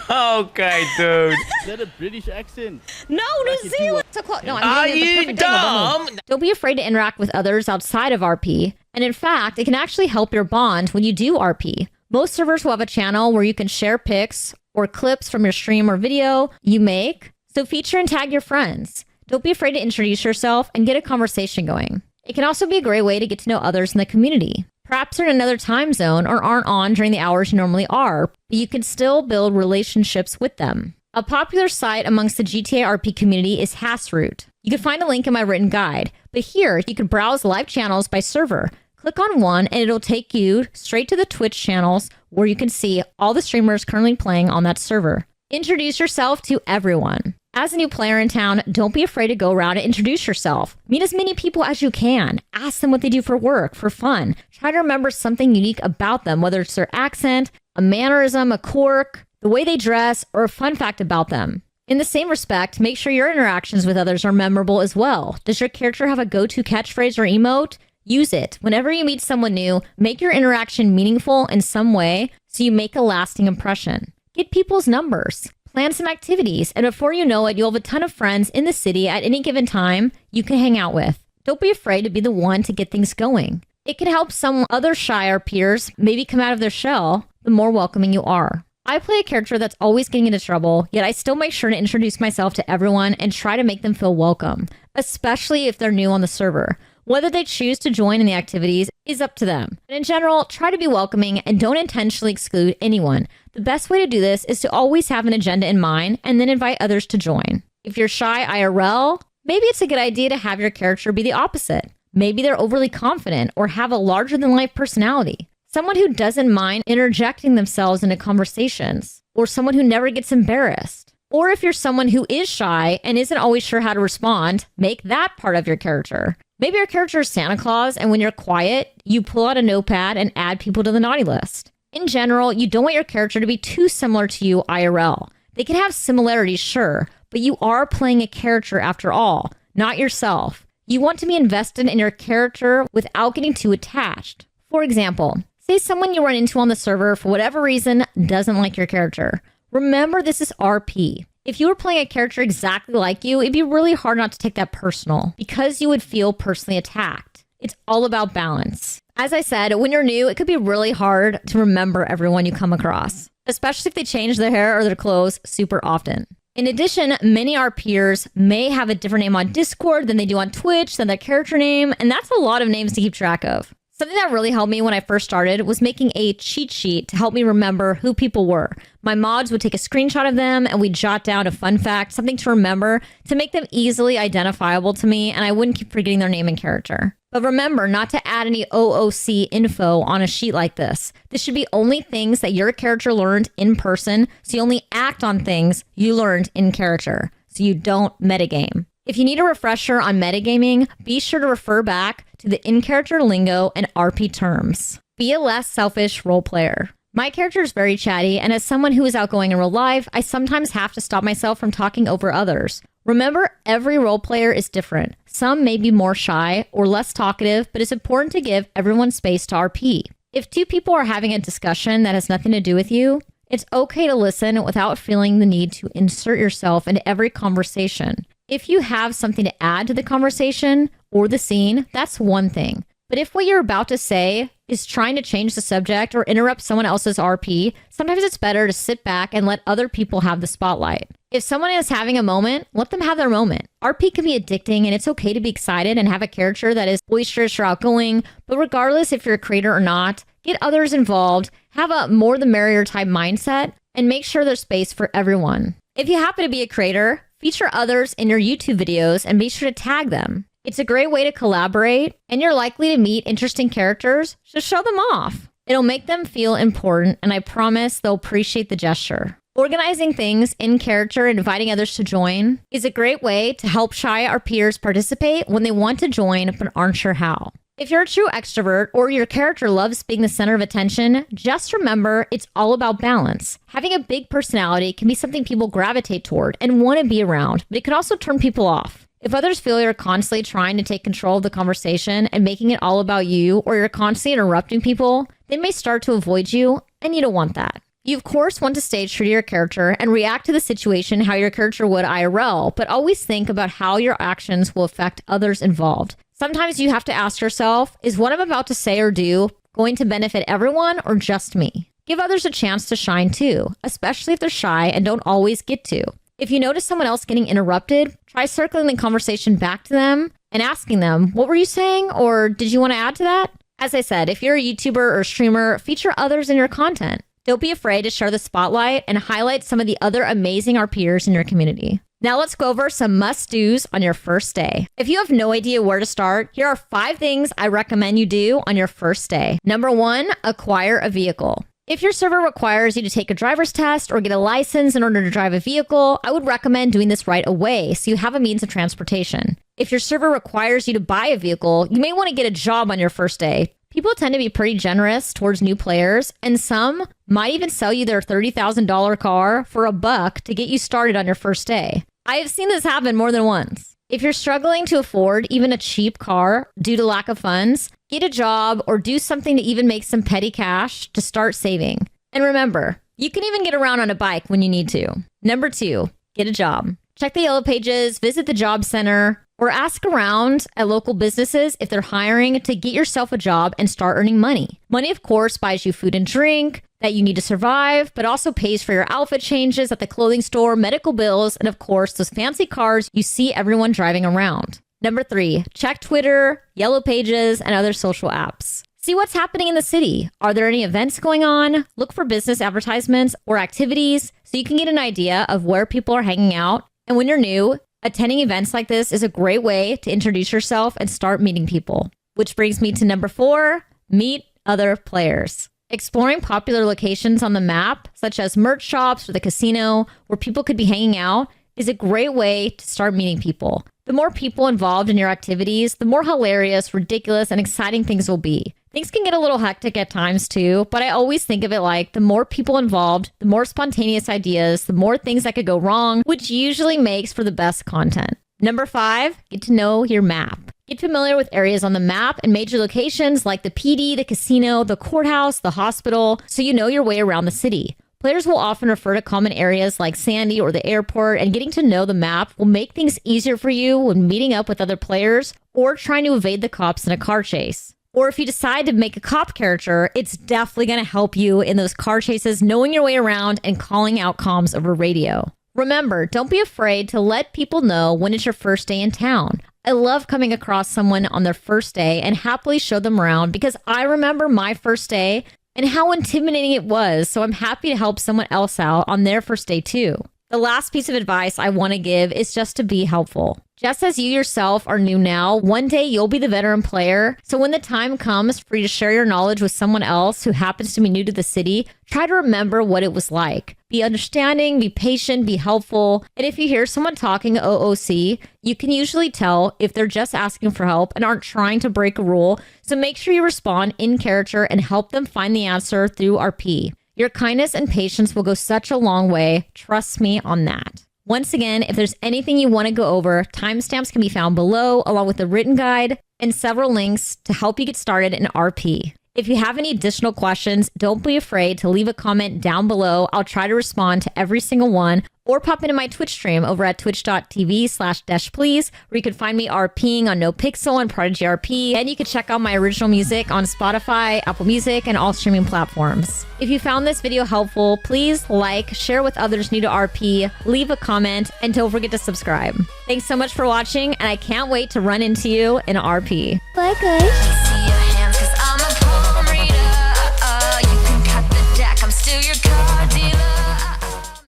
Okay, dude. Is that a British accent? No, New Zealand. So close. No, I'm Are doing it the you perfect angle. dumb? Don't be afraid to interact with others outside of RP. And in fact, it can actually help your bond when you do RP. Most servers will have a channel where you can share pics or clips from your stream or video you make. So feature and tag your friends. Don't be afraid to introduce yourself and get a conversation going. It can also be a great way to get to know others in the community. Perhaps they're in another time zone or aren't on during the hours you normally are, but you can still build relationships with them. A popular site amongst the GTA RP community is Heists. You can find a link in my written guide, but here you can browse live channels by server. Click on one and it'll take you straight to the Twitch channels where you can see all the streamers currently playing on that server. Introduce yourself to everyone. As a new player in town, don't be afraid to go around and introduce yourself. Meet as many people as you can. Ask them what they do for work, for fun. Try to remember something unique about them, whether it's their accent, a mannerism, a quirk, the way they dress, or a fun fact about them. In the same respect, make sure your interactions with others are memorable as well. Does your character have a go-to catchphrase or emote? Use it. Whenever you meet someone new, make your interaction meaningful in some way so you make a lasting impression. Get people's numbers. Plan some activities, and before you know it, you'll have a ton of friends in the city at any given time you can hang out with. Don't be afraid to be the one to get things going. It can help some other shyer peers maybe come out of their shell the more welcoming you are. I play a character that's always getting into trouble, yet I still make sure to introduce myself to everyone and try to make them feel welcome, especially if they're new on the server. Whether they choose to join in the activities is up to them. But in general, try to be welcoming and don't intentionally exclude anyone. The best way to do this is to always have an agenda in mind and then invite others to join. If you're shy IRL, maybe it's a good idea to have your character be the opposite. Maybe they're overly confident or have a larger-than-life personality. Someone who doesn't mind interjecting themselves into conversations, or someone who never gets embarrassed. Or if you're someone who is shy and isn't always sure how to respond, make that part of your character. Maybe your character is Santa Claus, and when you're quiet, you pull out a notepad and add people to the naughty list. In general, you don't want your character to be too similar to you IRL. They can have similarities, sure, but you are playing a character after all, not yourself. You want to be invested in your character without getting too attached. For example, say someone you run into on the server for whatever reason doesn't like your character. Remember, this is RP. If you were playing a character exactly like you, it'd be really hard not to take that personal because you would feel personally attacked. It's all about balance. As I said, when you're new, it could be really hard to remember everyone you come across, especially if they change their hair or their clothes super often. In addition, many RPers may have a different name on Discord than they do on Twitch, than their character name, and that's a lot of names to keep track of. Something that really helped me when I first started was making a cheat sheet to help me remember who people were. My mods would take a screenshot of them and we'd jot down a fun fact, something to remember to make them easily identifiable to me, and I wouldn't keep forgetting their name and character. But remember not to add any OOC info on a sheet like this. This should be only things that your character learned in person, so you only act on things you learned in character, so you don't metagame. If you need a refresher on metagaming, be sure to refer back to the in-character lingo and RP terms. Be a less selfish role player. My character is very chatty, and as someone who is outgoing in real life, I sometimes have to stop myself from talking over others. Remember, every role player is different. Some may be more shy or less talkative, but it's important to give everyone space to RP. If two people are having a discussion that has nothing to do with you, it's okay to listen without feeling the need to insert yourself into every conversation. If you have something to add to the conversation or the scene, that's one thing. But if what you're about to say is trying to change the subject or interrupt someone else's RP, sometimes it's better to sit back and let other people have the spotlight. If someone is having a moment, let them have their moment. RP can be addicting, and it's okay to be excited and have a character that is boisterous or outgoing, but regardless if you're a creator or not, get others involved, have a more the merrier type mindset, and make sure there's space for everyone. If you happen to be a creator, feature others in your YouTube videos and be sure to tag them. It's a great way to collaborate, and you're likely to meet interesting characters, so show them off. It'll make them feel important, and I promise they'll appreciate the gesture. Organizing things in character and inviting others to join is a great way to help shy RPers participate when they want to join but aren't sure how. If you're a true extrovert or your character loves being the center of attention, just remember it's all about balance. Having a big personality can be something people gravitate toward and want to be around, but it can also turn people off. If others feel you're constantly trying to take control of the conversation and making it all about you, or you're constantly interrupting people, they may start to avoid you, and you don't want that. You, of course, want to stay true to your character and react to the situation how your character would IRL, but always think about how your actions will affect others involved. Sometimes you have to ask yourself, is what I'm about to say or do going to benefit everyone or just me? Give others a chance to shine too, especially if they're shy and don't always get to. If you notice someone else getting interrupted, try circling the conversation back to them and asking them, what were you saying? Or did you want to add to that? As I said, if you're a YouTuber or streamer, feature others in your content. Don't be afraid to share the spotlight and highlight some of the other amazing RPers in your community. Now let's go over some must-dos on your first day. If you have no idea where to start, here are 5 things I recommend you do on your first day. Number 1, acquire a vehicle. If your server requires you to take a driver's test or get a license in order to drive a vehicle, I would recommend doing this right away so you have a means of transportation. If your server requires you to buy a vehicle, you may want to get a job on your first day. People tend to be pretty generous towards new players, and some might even sell you their $30,000 car for $1 to get you started on your first day. I have seen this happen more than once. If you're struggling to afford even a cheap car due to lack of funds, get a job or do something to even make some petty cash to start saving. And remember, you can even get around on a bike when you need to. Number 2, get a job. Check the yellow pages, visit the job center, or ask around at local businesses if they're hiring to get yourself a job and start earning money. Money, of course, buys you food and drink that you need to survive, but also pays for your outfit changes at the clothing store, medical bills, and of course, those fancy cars you see everyone driving around. Number 3, check Twitter, Yellow Pages, and other social apps. See what's happening in the city. Are there any events going on? Look for business advertisements or activities so you can get an idea of where people are hanging out. And when you're new, attending events like this is a great way to introduce yourself and start meeting people. Which brings me to number 4, meet other players. Exploring popular locations on the map, such as merch shops or the casino, where people could be hanging out, is a great way to start meeting people. The more people involved in your activities, the more hilarious, ridiculous, and exciting things will be. Things can get a little hectic at times too, but I always think of it like the more people involved, the more spontaneous ideas, the more things that could go wrong, which usually makes for the best content. Number 5, get to know your map. Get familiar with areas on the map and major locations like the PD, the casino, the courthouse, the hospital, so you know your way around the city. Players will often refer to common areas like Sandy or the airport, and getting to know the map will make things easier for you when meeting up with other players or trying to evade the cops in a car chase. Or if you decide to make a cop character, it's definitely going to help you in those car chases, knowing your way around and calling out comms over radio. Remember, don't be afraid to let people know when it's your first day in town. I love coming across someone on their first day and happily show them around because I remember my first day and how intimidating it was, so I'm happy to help someone else out on their first day too. The last piece of advice I want to give is just to be helpful. Just as you yourself are new now, one day you'll be the veteran player, so when the time comes for you to share your knowledge with someone else who happens to be new to the city, try to remember what it was like. Be understanding, be patient, be helpful, and if you hear someone talking OOC, you can usually tell if they're just asking for help and aren't trying to break a rule, so make sure you respond in character and help them find the answer through RP. Your kindness and patience will go such a long way, trust me on that. Once again, if there's anything you want to go over, timestamps can be found below, along with a written guide and several links to help you get started in RP. If you have any additional questions, don't be afraid to leave a comment down below. I'll try to respond to every single one, or pop into my Twitch stream over at twitch.tv/deshplease, where you can find me RPing on nopixel and Prodigy RP, and you can check out my original music on Spotify, Apple Music, and all streaming platforms. If you found this video helpful, please like, share with others new to RP, leave a comment, and don't forget to subscribe. Thanks so much for watching, and I can't wait to run into you in RP. Bye, guys.